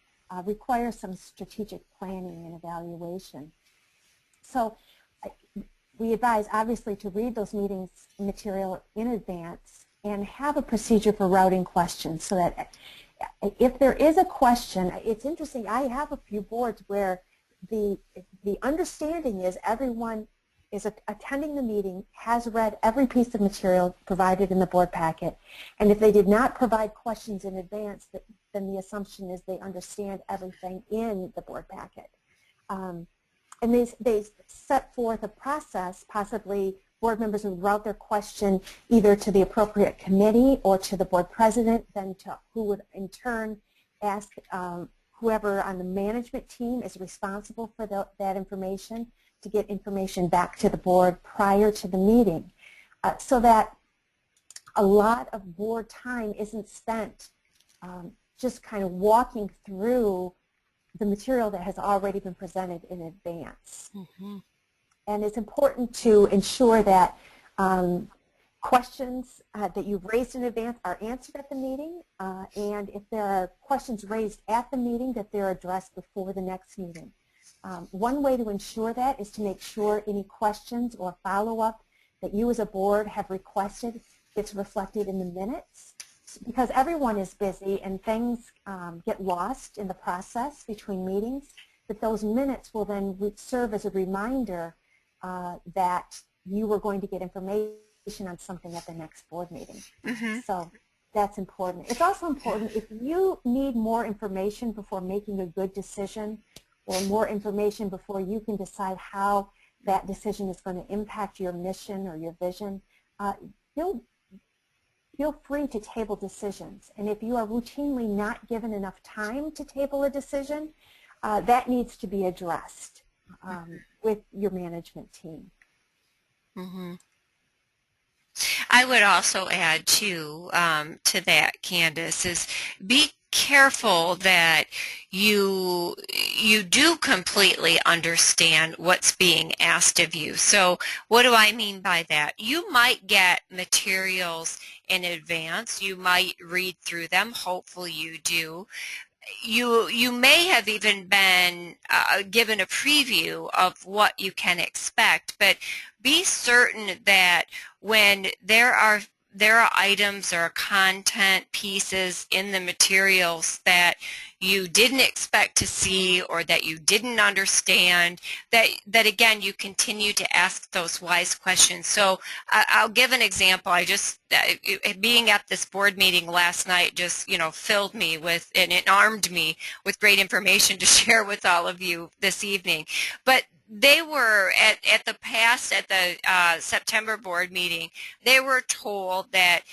Requires some strategic planning and evaluation. So we advise, obviously, to read those meetings material in advance and have a procedure for routing questions so that if there is a question, it's interesting, I have a few boards where the understanding is everyone is attending the meeting, has read every piece of material provided in the board packet, and if they did not provide questions in advance, then the assumption is they understand everything in the board packet. And they set forth a process, possibly board members would route their question either to the appropriate committee or to the board president, then to who would in turn ask whoever on the management team is responsible for that information to get information back to the board prior to the meeting, so that a lot of board time isn't spent just kind of walking through the material that has already been presented in advance. Mm-hmm. And it's important to ensure that questions that you've raised in advance are answered at the meeting, and if there are questions raised at the meeting, that they're addressed before the next meeting. One way to ensure that is to make sure any questions or follow-up that you as a board have requested gets reflected in the minutes, because everyone is busy and things get lost in the process between meetings, but those minutes will then serve as a reminder that you were going to get information on something at the next board meeting. Mm-hmm. So that's important. It's also important if you need more information before making a good decision, or more information before you can decide how that decision is going to impact your mission or your vision, feel free to table decisions. And if you are routinely not given enough time to table a decision, that needs to be addressed with your management team. Mm-hmm. I would also add to that, Candace, is be careful that you do completely understand what's being asked of you. So what do I mean by that? You might get materials in advance. You might read through them. Hopefully you do. You may have even been given a preview of what you can expect, but be certain that when there are items or content pieces in the materials that you didn't expect to see or that you didn't understand, that again you continue to ask those wise questions. So I'll give an example. I just being at this board meeting last night just filled me with, and it armed me with great information to share with all of you this evening. But they were at the September board meeting, they were told that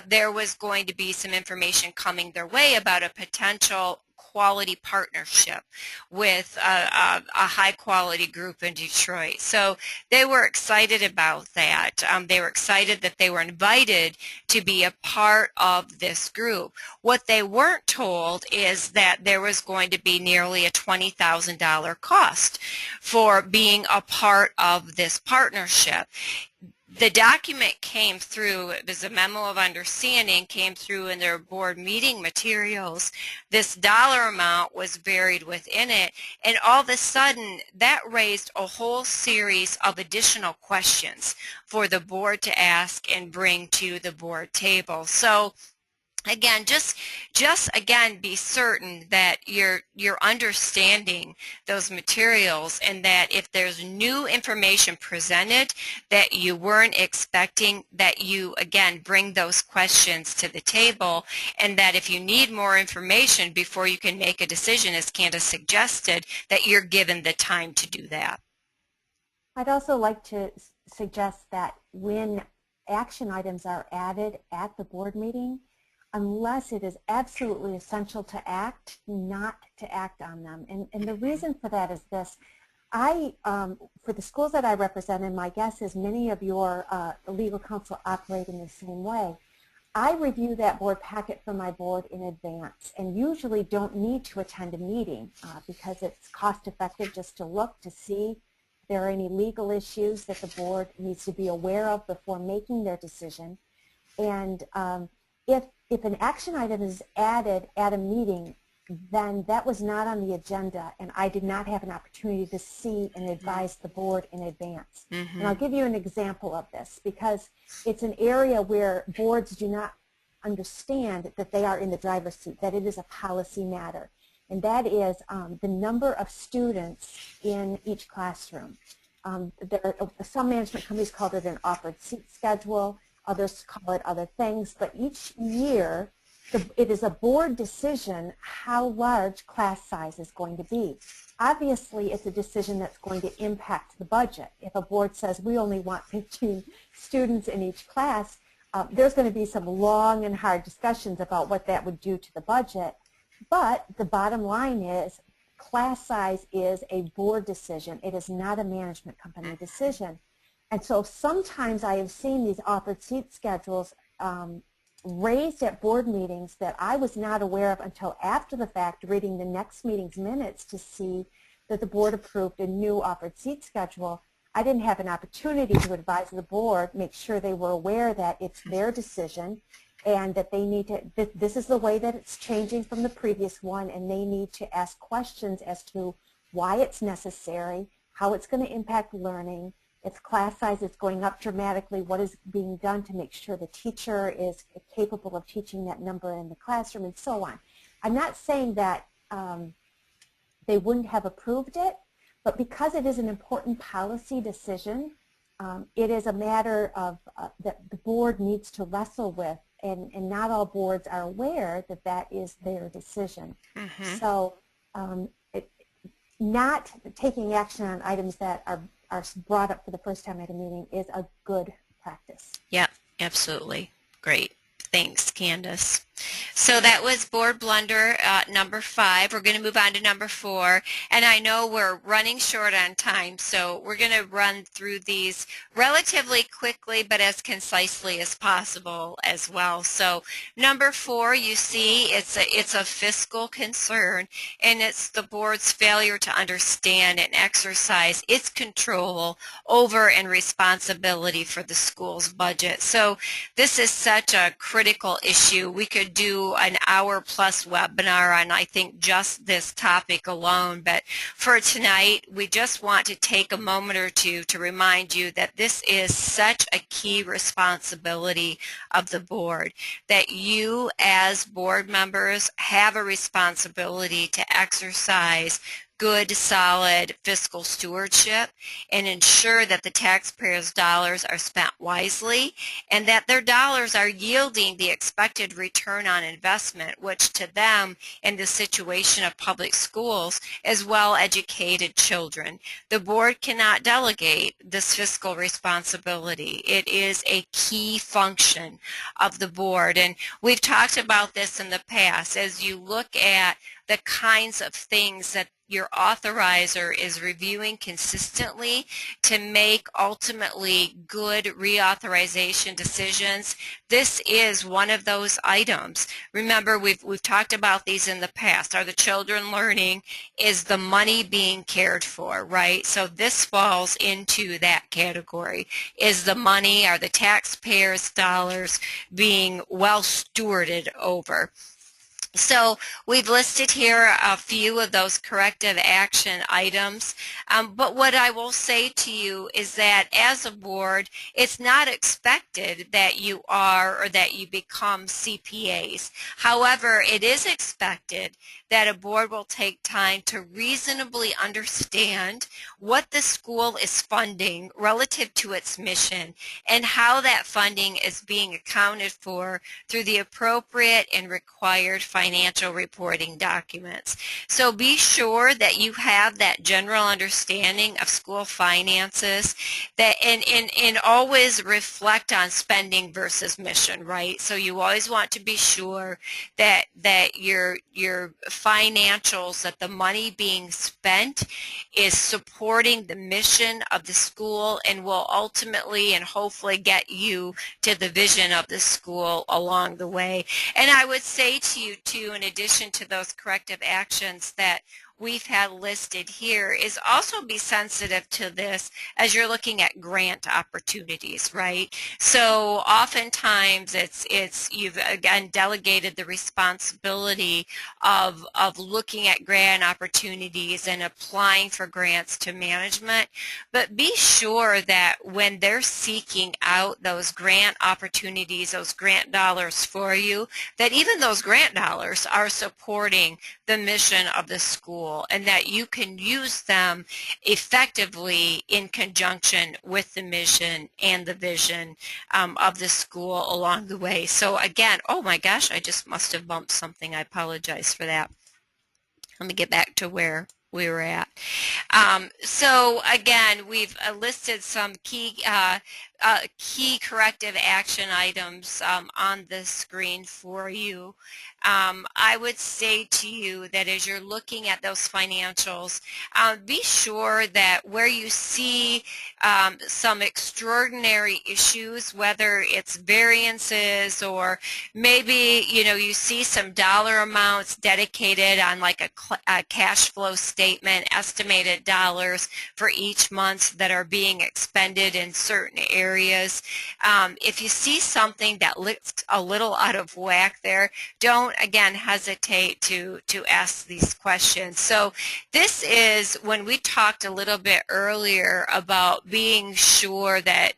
there was going to be some information coming their way about a potential quality partnership with a high quality group in Detroit. So they were excited about that. They were excited that they were invited to be a part of this group. What they weren't told is that there was going to be nearly a $20,000 cost for being a part of this partnership. The document came through, there's a memo of understanding, came through in their board meeting materials. This dollar amount was buried within it, and all of a sudden that raised a whole series of additional questions for the board to ask and bring to the board table. So again, just again, be certain that you're understanding those materials, and that if there's new information presented that you weren't expecting, that you again bring those questions to the table, and that if you need more information before you can make a decision, as Candace suggested, that you're given the time to do that. I'd also like to suggest that when action items are added at the board meeting, unless it is absolutely essential to act, not to act on them. And the reason for that is this. For the schools that I represent, and my guess is many of your legal counsel operate in the same way, I review that board packet for my board in advance and usually don't need to attend a meeting because it's cost effective just to look to see if there are any legal issues that the board needs to be aware of before making their decision. And if an action item is added at a meeting, then that was not on the agenda and I did not have an opportunity to see and advise the board in advance. And I'll give you an example of this because it's an area where boards do not understand that they are in the driver's seat, that it is a policy matter. And that is the number of students in each classroom. Some management companies call it an offered seat schedule, others call it other things, but each year it is a board decision how large class size is going to be. Obviously, it's a decision that's going to impact the budget. If a board says we only want 15 students in each class, there's going to be some long and hard discussions about what that would do to the budget. But the bottom line is class size is a board decision. It is not a management company decision. And so sometimes I have seen these offered seat schedules raised at board meetings that I was not aware of until after the fact, reading the next meeting's minutes to see that the board approved a new offered seat schedule. I didn't have an opportunity to advise the board, make sure they were aware that it's their decision and that they need to, this is the way that it's changing from the previous one, and they need to ask questions as to why it's necessary, how it's going to impact learning. If class size is going up dramatically, what is being done to make sure the teacher is capable of teaching that number in the classroom, and so on. I'm not saying that they wouldn't have approved it, but because it is an important policy decision, it is a matter of that the board needs to wrestle with, and not all boards are aware that that is their decision. So not taking action on items that are brought up for the first time at a meeting is a good practice. Yeah, absolutely. Great. Thanks, Candace. So that was board blunder number 5. We're going to move on to number 4. And I know we're running short on time, so we're going to run through these relatively quickly, but as concisely as possible as well. So number 4, you see, it's a fiscal concern, and it's the board's failure to understand and exercise its control over and responsibility for the school's budget. So this is such a critical issue. We could do an hour-plus webinar on, I think, just this topic alone, but for tonight, we just want to take a moment or two to remind you that this is such a key responsibility of the board, that you as board members have a responsibility to exercise good, solid fiscal stewardship and ensure that the taxpayers' dollars are spent wisely and that their dollars are yielding the expected return on investment, which to them, in the situation of public schools, is well-educated children. The board cannot delegate this fiscal responsibility. It is a key function of the board, and we've talked about this in the past. As you look at the kinds of things that your authorizer is reviewing consistently to make ultimately good reauthorization decisions, this is one of those items. Remember, we've talked about these in the past. Are the children learning? Is the money being cared for, right? So this falls into that category. Is the money, are the taxpayers' dollars being well stewarded over? So we've listed here a few of those corrective action items, but what I will say to you is that as a board, it's not expected that you are or that you become CPAs. However, it is expected that a board will take time to reasonably understand what the school is funding relative to its mission and how that funding is being accounted for through the appropriate and required financial reporting documents. So be sure that you have that general understanding of school finances, that and always reflect on spending versus mission, right? So you always want to be sure that your financials, that the money being spent is supporting the mission of the school and will ultimately and hopefully get you to the vision of the school along the way. And I would say to you too, in addition to those corrective actions that we've had listed here, is also be sensitive to this as you're looking at grant opportunities, right? So oftentimes it's you've again delegated the responsibility of looking at grant opportunities and applying for grants to management, but be sure that when they're seeking out those grant opportunities, those grant dollars for you, that even those grant dollars are supporting the mission of the school and that you can use them effectively in conjunction with the mission and the vision of the school along the way. So again, oh my gosh, I just must have bumped something. I apologize for that. Let me get back to where we were at. So again, we've listed some key corrective action items on the screen for you. I would say to you that as you're looking at those financials, be sure that where you see some extraordinary issues, whether it's variances or maybe you see some dollar amounts dedicated on like a cash flow statement, estimated dollars for each month that are being expended in certain areas. If you see something that looks a little out of whack there, don't again hesitate to ask these questions. So this is when we talked a little bit earlier about being sure that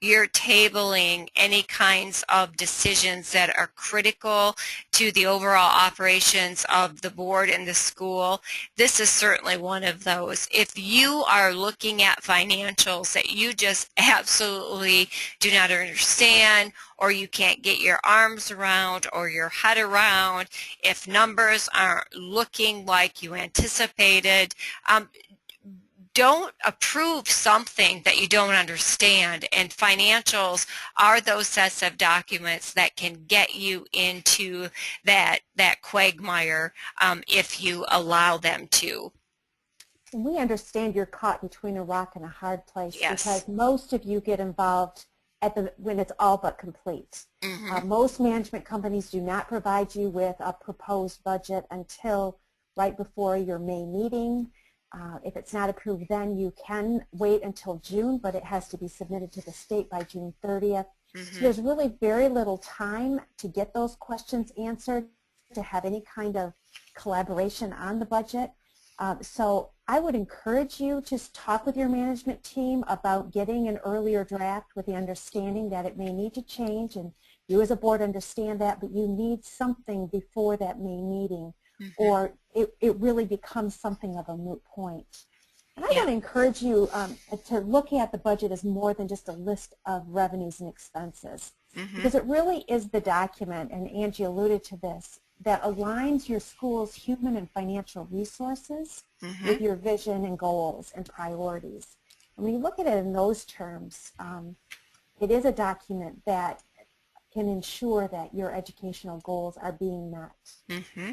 you're tabling any kinds of decisions that are critical to the overall operations of the board and the school. This is certainly one of those. If you are looking at financials that you just absolutely do not understand, or you can't get your arms around or your head around, if numbers aren't looking like you anticipated, don't approve something that you don't understand, and financials are those sets of documents that can get you into that quagmire if you allow them to. We understand you're caught between a rock and a hard place. Yes. Because most of you get involved when it's all but complete. Mm-hmm. Most management companies do not provide you with a proposed budget until right before your May meeting. If it's not approved then, you can wait until June, but it has to be submitted to the state by June 30th. Mm-hmm. So there's really very little time to get those questions answered, to have any kind of collaboration on the budget. So I would encourage you to talk with your management team about getting an earlier draft with the understanding that it may need to change, and you as a board understand that, but you need something before that May meeting. Mm-hmm. Or it really becomes something of a moot point. And I would encourage you to look at the budget as more than just a list of revenues and expenses. Mm-hmm. Because it really is the document, and Angie alluded to this, that aligns your school's human and financial resources mm-hmm. with your vision and goals and priorities. And when you look at it in those terms, it is a document that can ensure that your educational goals are being met. Mm-hmm.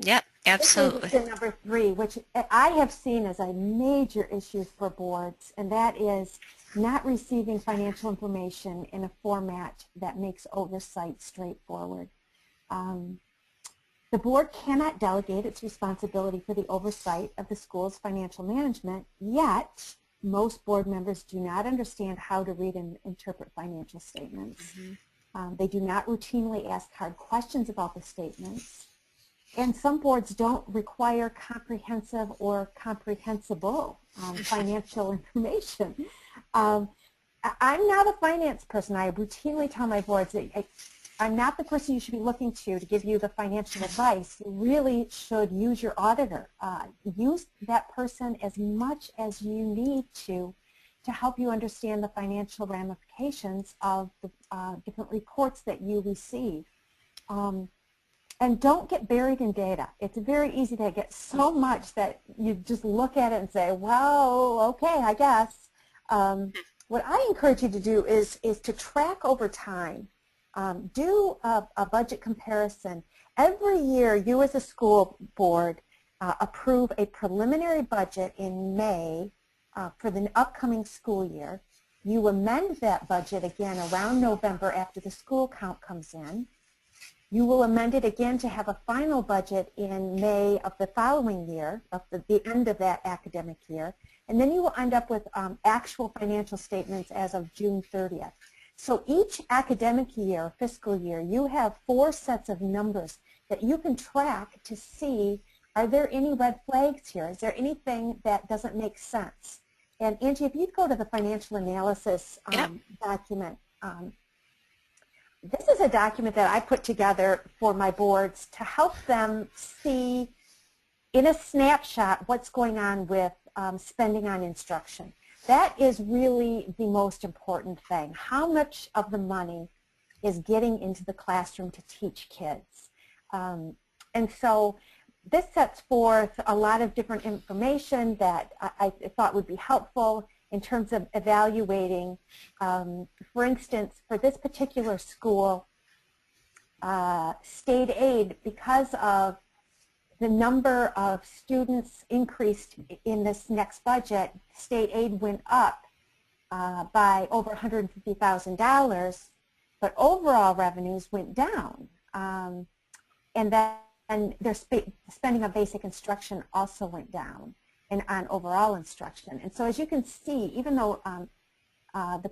Yep, absolutely. This is number 3, which I have seen as a major issue for boards, and that is not receiving financial information in a format that makes oversight straightforward. The board cannot delegate its responsibility for the oversight of the school's financial management, yet most board members do not understand how to read and interpret financial statements. Mm-hmm. They do not routinely ask hard questions about the statements. And some boards don't require comprehensive or comprehensible financial information. I'm not a finance person. I routinely tell my boards that I'm not the person you should be looking to give you the financial advice. You really should use your auditor. Use that person as much as you need to to help you understand the financial ramifications of the different reports that you receive. And don't get buried in data. It's very easy to get so much that you just look at it and say, well, okay, I guess. What I encourage you to do is to track over time. Do a budget comparison. Every year, you as a school board approve a preliminary budget in May for the upcoming school year. You amend that budget again around November after the school count comes in. You will amend it again to have a final budget in May of the following year, of the end of that academic year, and then you will end up with actual financial statements as of June 30th. So each academic year, fiscal year, you have 4 sets of numbers that you can track to see, are there any red flags here? Is there anything that doesn't make sense? And Angie, if you'd go to the financial analysis document, this is a document that I put together for my boards to help them see in a snapshot what's going on with spending on instruction. That is really the most important thing. How much of the money is getting into the classroom to teach kids? And so this sets forth a lot of different information that I thought would be helpful in terms of evaluating. For instance, for this particular school, state aid, because of the number of students increased in this next budget, state aid went up by over $150,000, but overall revenues went down. And then their spending on basic instruction also went down, and on overall instruction. And so as you can see, even though the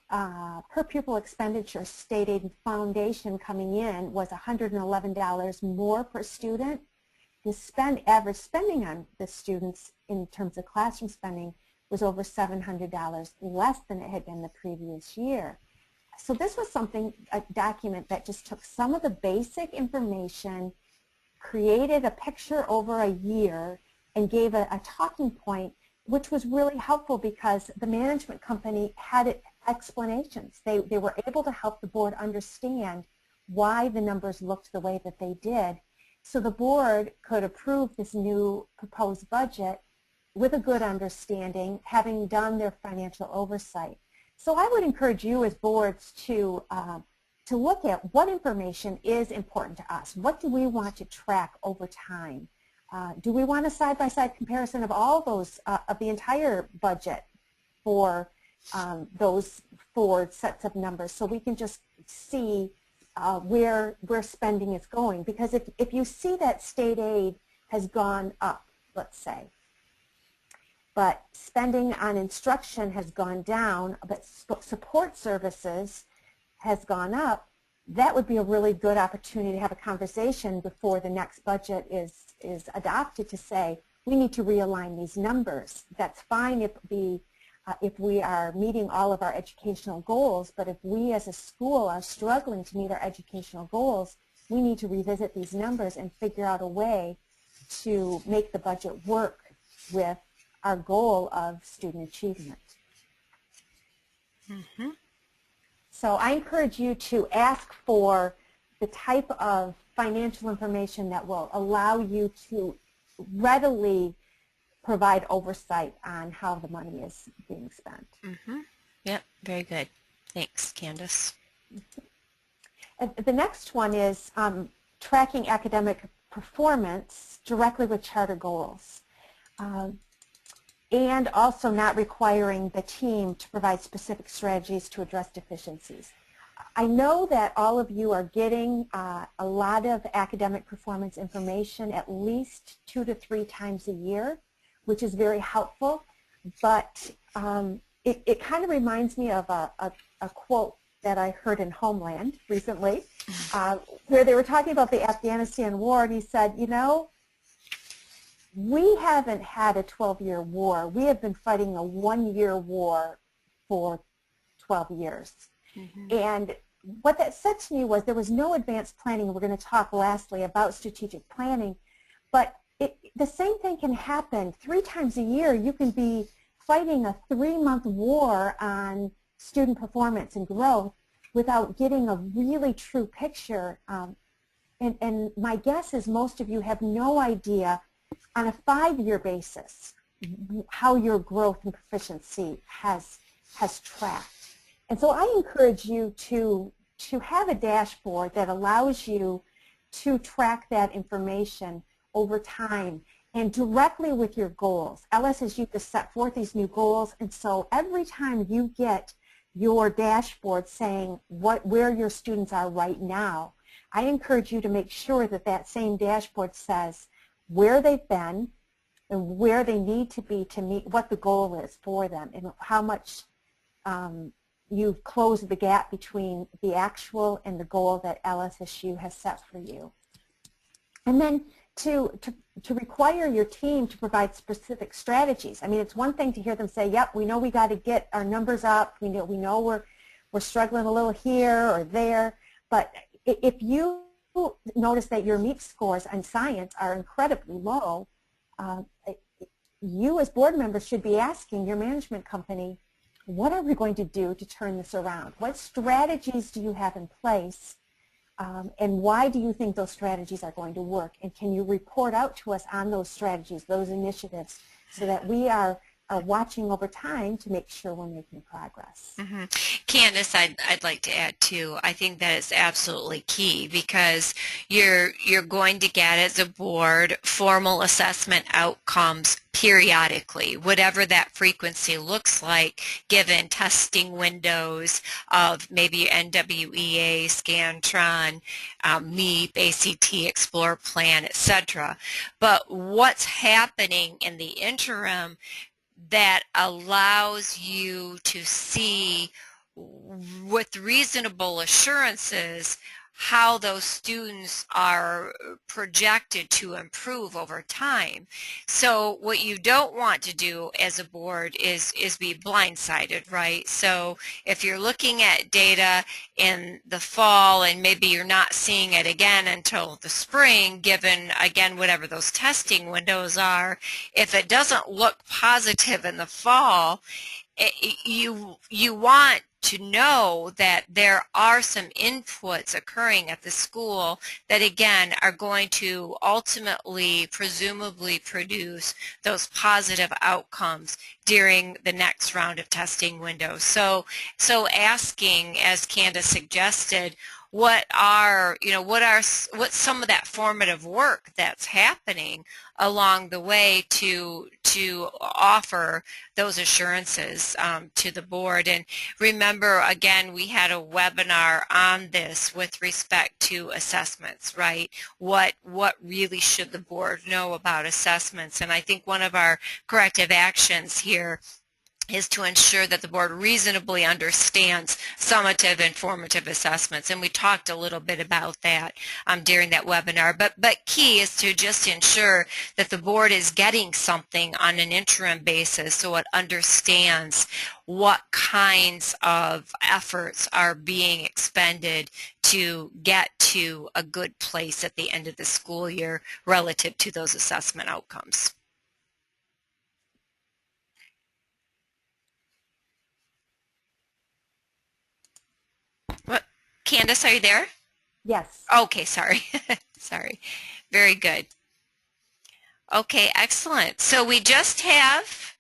per pupil expenditure state aid foundation coming in was $111 more per student, the average spending on the students in terms of classroom spending was over $700 less than it had been the previous year. So this was a document that just took some of the basic information, created a picture over a year, and gave a talking point, which was really helpful because the management company had explanations. They were able to help the board understand why the numbers looked the way that they did. So the board could approve this new proposed budget with a good understanding, having done their financial oversight. So I would encourage you as boards to look at what information is important to us. What do we want to track over time? Do we want a side-by-side comparison of all those, of the entire budget for those 4 sets of numbers, so we can just see where spending is going? Because if you see that state aid has gone up, let's say, but spending on instruction has gone down, but support services has gone up, that would be a really good opportunity to have a conversation before the next budget is adopted to say, we need to realign these numbers. That's fine if we are meeting all of our educational goals, but if we as a school are struggling to meet our educational goals, we need to revisit these numbers and figure out a way to make the budget work with our goal of student achievement. Mm-hmm. So I encourage you to ask for the type of financial information that will allow you to readily provide oversight on how the money is being spent. Mm-hmm. Yep, very good. Thanks, Candace. And the next one is tracking academic performance directly with charter goals. And also not requiring the team to provide specific strategies to address deficiencies. I know that all of you are getting a lot of academic performance information at least 2 to 3 times a year, which is very helpful, but it kind of reminds me of a quote that I heard in Homeland recently, where they were talking about the Afghanistan war, and he said, you know, we haven't had a 12-year war. We have been fighting a 1-year war for 12 years. Mm-hmm. And what that said to me was there was no advanced planning. We're going to talk lastly about strategic planning, but the same thing can happen 3 times a year. You can be fighting a 3-month war on student performance and growth without getting a really true picture. And my guess is most of you have no idea on a 5-year basis how your growth and proficiency has tracked. And so I encourage you to have a dashboard that allows you to track that information over time and directly with your goals. LS has used to set forth these new goals, and so every time you get your dashboard saying where your students are right now, I encourage you to make sure that that same dashboard says where they've been and where they need to be to meet what the goal is for them and how much you've closed the gap between the actual and the goal that LSSU has set for you. And then to require your team to provide specific strategies. I mean, it's one thing to hear them say, yep, we know we got to get our numbers up, we know we're struggling a little here or there, but if you notice that your MEP scores on science are incredibly low, you as board members should be asking your management company, what are we going to do to turn this around? What strategies do you have in place, and why do you think those strategies are going to work? And can you report out to us on those strategies, those initiatives, so that we are watching over time to make sure we're making progress. Mm-hmm. Candace, I'd like to add too, I think that is absolutely key because you're going to get as a board formal assessment outcomes periodically, whatever that frequency looks like given testing windows of maybe NWEA, Scantron, MEP, ACT, Explore Plan, etc. But what's happening in the interim that allows you to see with reasonable assurances how those students are projected to improve over time. So what you don't want to do as a board is be blindsided, right? So if you're looking at data in the fall and maybe you're not seeing it again until the spring, given, again, whatever those testing windows are, if it doesn't look positive in the fall, you want to know that there are some inputs occurring at the school that, again, are going to ultimately, presumably produce those positive outcomes during the next round of testing windows. So asking, as Candace suggested, what's some of that formative work that's happening along the way to offer those assurances to the board. And remember, again, we had a webinar on this with respect to assessments, right? What really should the board know about assessments? And I think one of our corrective actions here is to ensure that the board reasonably understands summative and formative assessments. And we talked a little bit about that during that webinar. But key is to just ensure that the board is getting something on an interim basis so it understands what kinds of efforts are being expended to get to a good place at the end of the school year relative to those assessment outcomes. What? Candace, are you there? Yes. Okay, sorry. Sorry. Very good. Okay, excellent. So we just have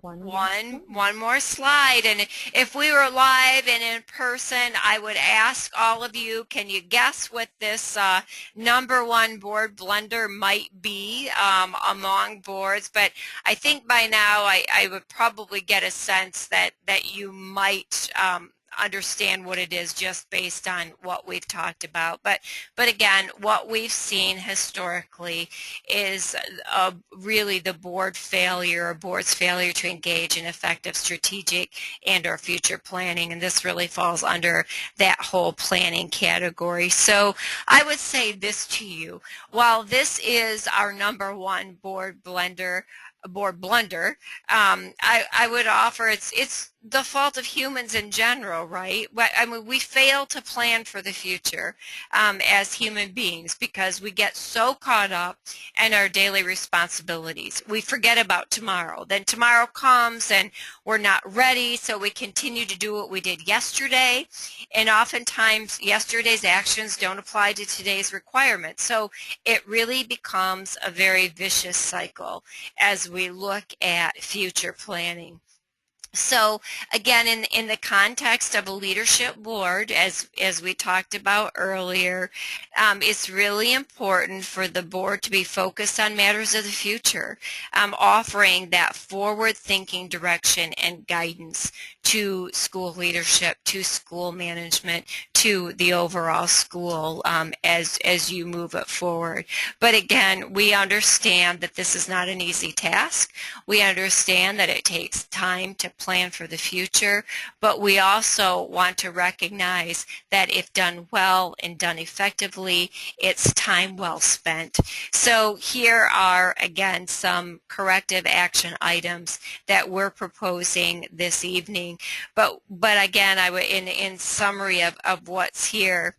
one more slide. And if we were live and in person, I would ask all of you, can you guess what this #1 board blunder might be among boards? But I think by now I would probably get a sense that you might understand what it is just based on what we've talked about. But again, what we've seen historically is really the board's failure to engage in effective strategic and or future planning, and this really falls under that whole planning category. So I would say this to you, while this is our #1 board blunder, a board blunder, I would offer it's the fault of humans in general, right? I mean, we fail to plan for the future as human beings because we get so caught up in our daily responsibilities. We forget about tomorrow. Then tomorrow comes and we're not ready, so we continue to do what we did yesterday, and oftentimes yesterday's actions don't apply to today's requirements. So it really becomes a very vicious cycle as we look at future planning. So again, in the context of a leadership board, as we talked about earlier, it's really important for the board to be focused on matters of the future, offering that forward-thinking direction and guidance to school leadership, to school management, to the overall school as you move it forward. But again, we understand that this is not an easy task. We understand that it takes time to plan for the future, but we also want to recognize that if done well and done effectively, it's time well spent. So here are, again, some corrective action items that we're proposing this evening. But again, I would, in summary of what's here,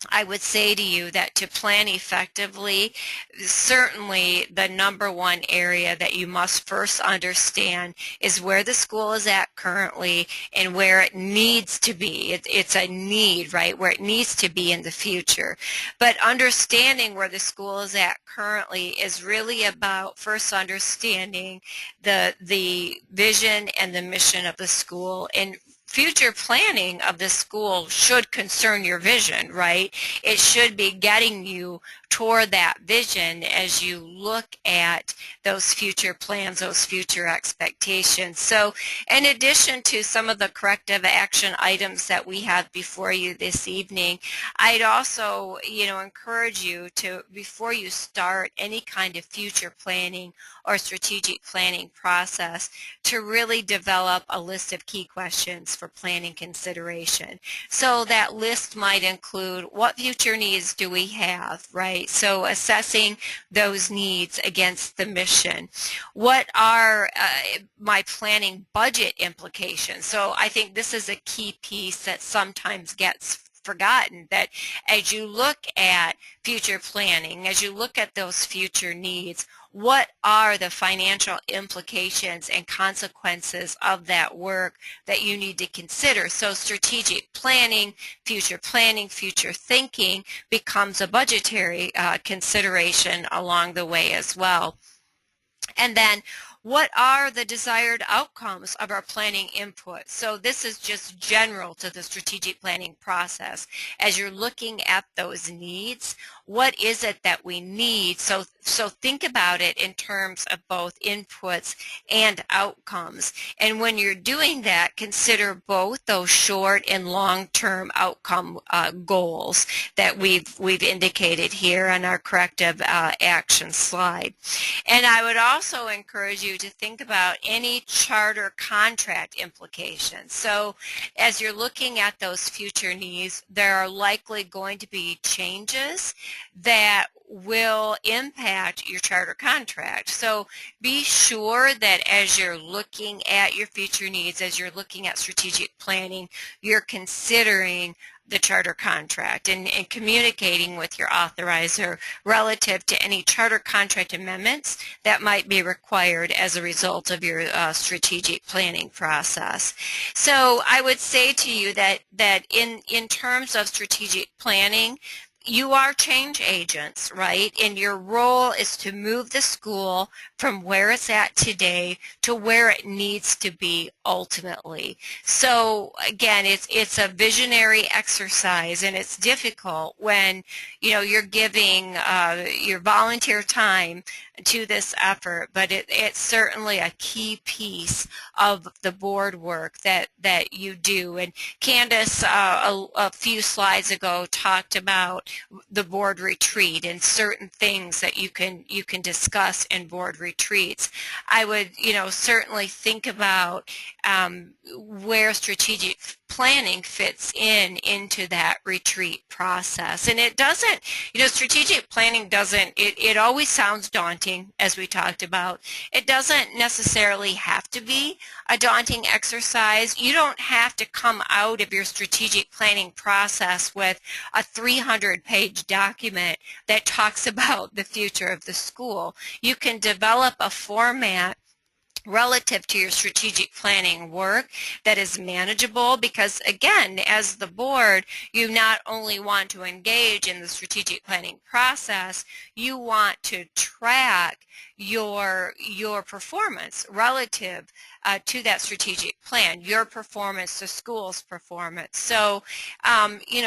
I would say to you that to plan effectively, certainly the number one area that you must first understand is where the school is at currently and where it needs to be. It's a need, right, where it needs to be in the future. But understanding where the school is at currently is really about first understanding the vision and the mission of the school, and future planning of the school should concern your vision, right? It should be getting you toward that vision as you look at those future plans, those future expectations. So in addition to some of the corrective action items that we have before you this evening, I'd also, encourage you to, before you start any kind of future planning or strategic planning process, to really develop a list of key questions for planning consideration. So that list might include, what future needs do we have, right? So assessing those needs against the mission. What are my planning budget implications? So I think this is a key piece that sometimes gets forgotten, that as you look at future planning, as you look at those future needs, what are the financial implications and consequences of that work that you need to consider? So strategic planning, future thinking becomes a budgetary consideration along the way as well. And then, what are the desired outcomes of our planning input? So this is just general to the strategic planning process. As you're looking at those needs, what is it that we need? So think about it in terms of both inputs and outcomes. And when you're doing that, consider both those short and long-term outcome goals that we've indicated here on our corrective action slide. And I would also encourage you to think about any charter contract implications. So as you're looking at those future needs, there are likely going to be changes that will impact your charter contract. So be sure that as you're looking at your future needs, as you're looking at strategic planning, you're considering the charter contract and communicating with your authorizer relative to any charter contract amendments that might be required as a result of your strategic planning process. So I would say to you that in terms of strategic planning, you are change agents, right? And your role is to move the school from where it's at today to where it needs to be ultimately. So again, it's a visionary exercise, and it's difficult when you're giving your volunteer time to this effort, but it's certainly a key piece of the board work that you do. And Candace a few slides ago talked about the board retreat and certain things that you can discuss in board retreats. I would certainly think about where strategic planning fits into that retreat process. And it doesn't, strategic planning doesn't, it always sounds daunting, as we talked about. It doesn't necessarily have to be a daunting exercise. You don't have to come out of your strategic planning process with a 300-page document that talks about the future of the school. You can develop a format relative to your strategic planning work that is manageable, because again, as the board, you not only want to engage in the strategic planning process, you want to track your performance relative to that strategic plan, your performance, the school's performance. So,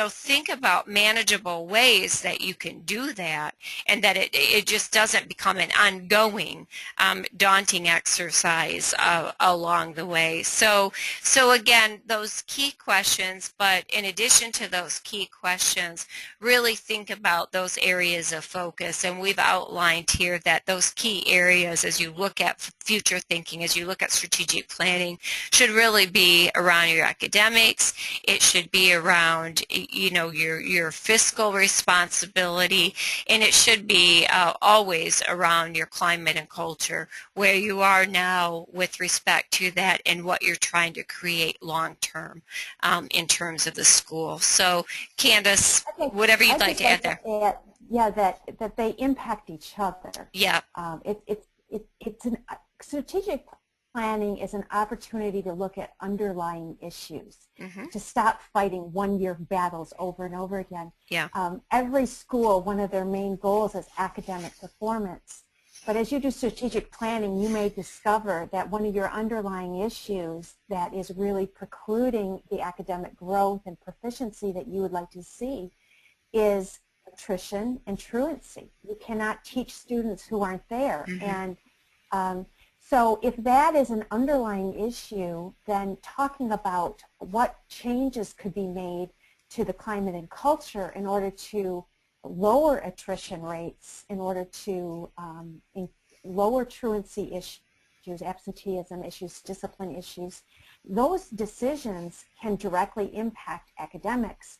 think about manageable ways that you can do that, and that it just doesn't become an ongoing daunting exercise along the way. So again, those key questions, but in addition to those key questions, really think about those areas of focus. And we've outlined here that those key areas, as you look at future thinking, as you look at strategic planning, should really be around your academics. It should be around, your fiscal responsibility, and it should be always around your climate and culture, where you are now with respect to that and what you're trying to create long term in terms of the school. So, Candace, whatever you'd like to add there. Yeah, that they impact each other. Yeah. Strategic planning is an opportunity to look at underlying issues, Mm-hmm. to stop fighting one-year battles over and over again. Yeah. Every school, one of their main goals is academic performance. But as you do strategic planning, you may discover that one of your underlying issues that is really precluding the academic growth and proficiency that you would like to see is attrition and truancy. You cannot teach students who aren't there. Mm-hmm. And so if that is an underlying issue, then talking about what changes could be made to the climate and culture in order to lower attrition rates, in order to lower truancy issues, absenteeism issues, discipline issues, those decisions can directly impact academics.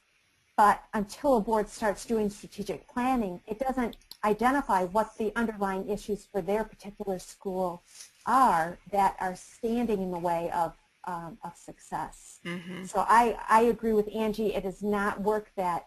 But until a board starts doing strategic planning, it doesn't identify what the underlying issues for their particular school are that are standing in the way of success. Mm-hmm. So I agree with Angie. It is not work that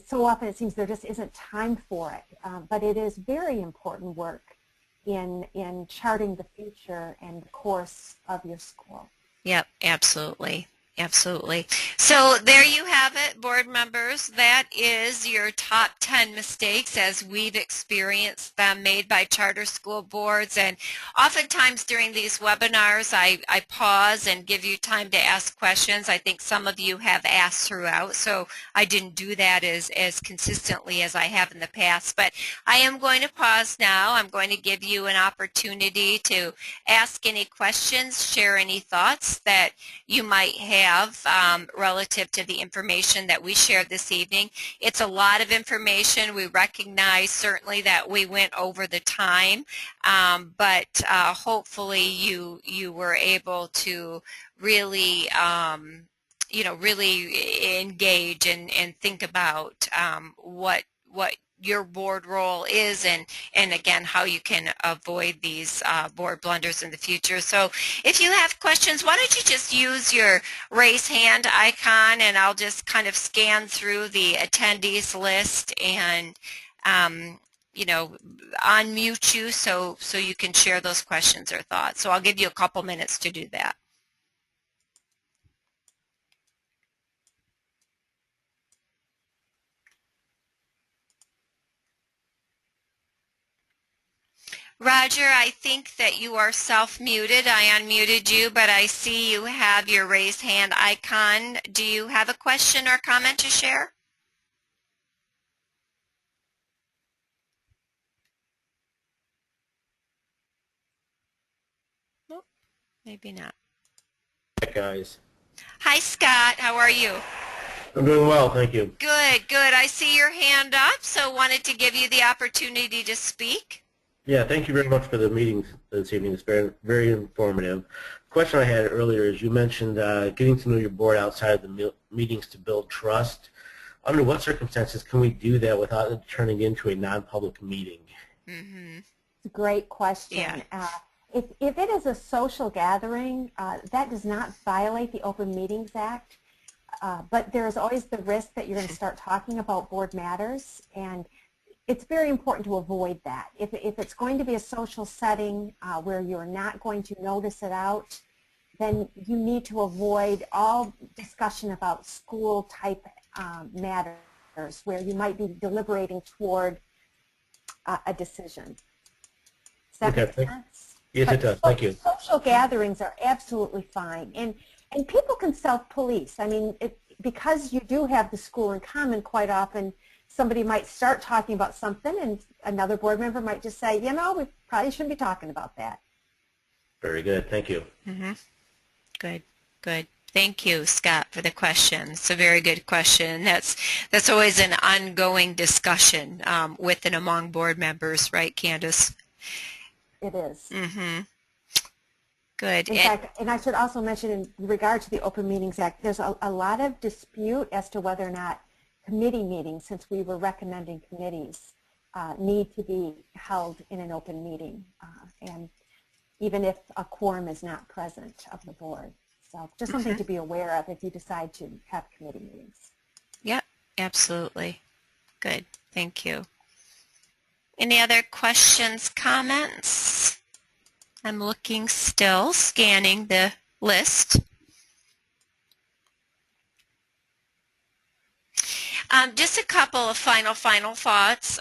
so often it seems there just isn't time for it, but it is very important work in charting the future and the course of your school. Yep, absolutely. Absolutely. So there you have it, board members. That is your top 10 mistakes as we've experienced them made by charter school boards. And oftentimes during these webinars, I pause and give you time to ask questions. I think some of you have asked throughout, so I didn't do that as consistently as I have in the past. But I am going to pause now. I'm going to give you an opportunity to ask any questions, share any thoughts that you might have relative to the information that we shared this evening. It's a lot of information. We recognize certainly that we went over the time, but hopefully you were able to really really engage and think about what your board role is, and again, how you can avoid these board blunders in the future. So if you have questions, why don't you just use your raise hand icon, and I'll just kind of scan through the attendees list and unmute you so you can share those questions or thoughts. So I'll give you a couple minutes to do that. Roger, I think that you are self-muted. I unmuted you, but I see you have your raised hand icon. Do you have a question or comment to share? Nope, maybe not. Hi, guys. Hi, Scott. How are you? I'm doing well, thank you. Good, good. I see your hand up, so wanted to give you the opportunity to speak. Yeah, thank you very much for the meeting this evening. It's very, very informative. question I had earlier is you mentioned getting to know your board outside of the meetings to build trust. Under what circumstances can we do that without it turning into a non-public meeting? Mm-hmm. It's a great question. Yeah. If it is a social gathering, that does not violate the Open Meetings Act, but there is always the risk that you're going to start talking about board matters, and it's very important to avoid that. If it's going to be a social setting where you're not going to notice it out, then you need to avoid all discussion about school-type matters where you might be deliberating toward a decision. Does that make sense? Yes, it does. Thank you. Social gatherings are absolutely fine, and people can self-police. I mean, because you do have the school in common, quite often somebody might start talking about something, and another board member might just say, you know, we probably shouldn't be talking about that. Very good. Thank you. Mm-hmm. Good. Good. Thank you, Scott, for the question. It's a very good question. That's always an ongoing discussion with and among board members, right, Candace? It is. Mm-hmm. Good. In fact, and I should also mention in regard to the Open Meetings Act, there's a lot of dispute as to whether or not committee meetings, since we were recommending committees, need to be held in an open meeting, and even if a quorum is not present of the board. So just something to be aware of if you decide to have committee meetings. Yep, absolutely. Good. Thank you. Any other questions, comments? I'm looking still, scanning the list. Just a couple of final thoughts.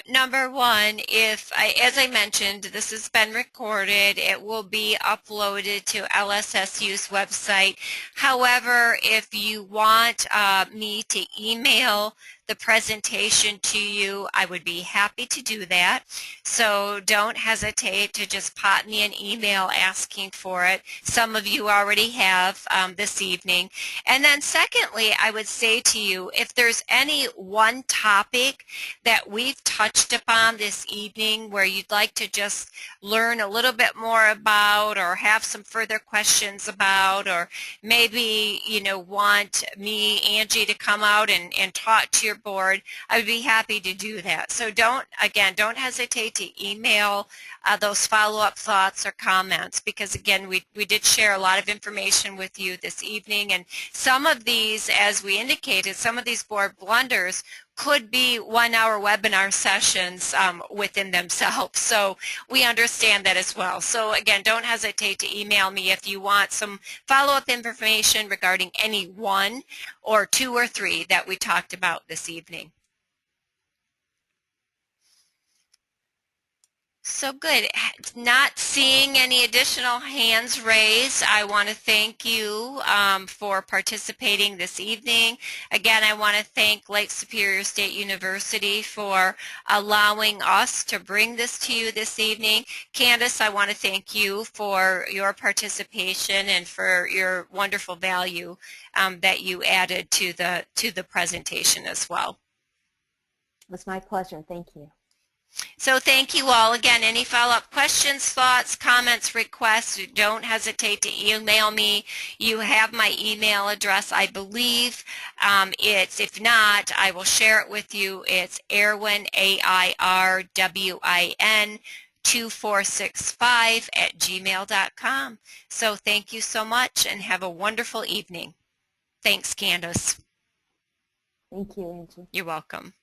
Number one, as I mentioned, this has been recorded. It will be uploaded to LSSU's website. However, if you want me to email the presentation to you, I would be happy to do that. So don't hesitate to just pop me an email asking for it. Some of you already have this evening. And then secondly, I would say to you, if there's any one topic that we've touched upon this evening where you'd like to just learn a little bit more about or have some further questions about, or maybe, you know, want me, Angie, to come out and talk to your board, I would be happy to do that. So don't hesitate to email those follow-up thoughts or comments, because again, we did share a lot of information with you this evening, and some of these, as we indicated, some of these board blunders could be 1-hour webinar sessions within themselves. So we understand that as well. So again, don't hesitate to email me if you want some follow-up information regarding any one or two or three that we talked about this evening. So good. Not seeing any additional hands raised, I want to thank you for participating this evening. Again, I want to thank Lake Superior State University for allowing us to bring this to you this evening. Candace, I want to thank you for your participation and for your wonderful value that you added to the presentation as well. It was my pleasure. Thank you. So thank you all. Again, any follow-up questions, thoughts, comments, requests, don't hesitate to email me. You have my email address, I believe. If not, I will share it with you. It's Airwin, AIRWIN, 2465@gmail.com. So thank you so much and have a wonderful evening. Thanks, Candace. Thank you, Angie. You're welcome.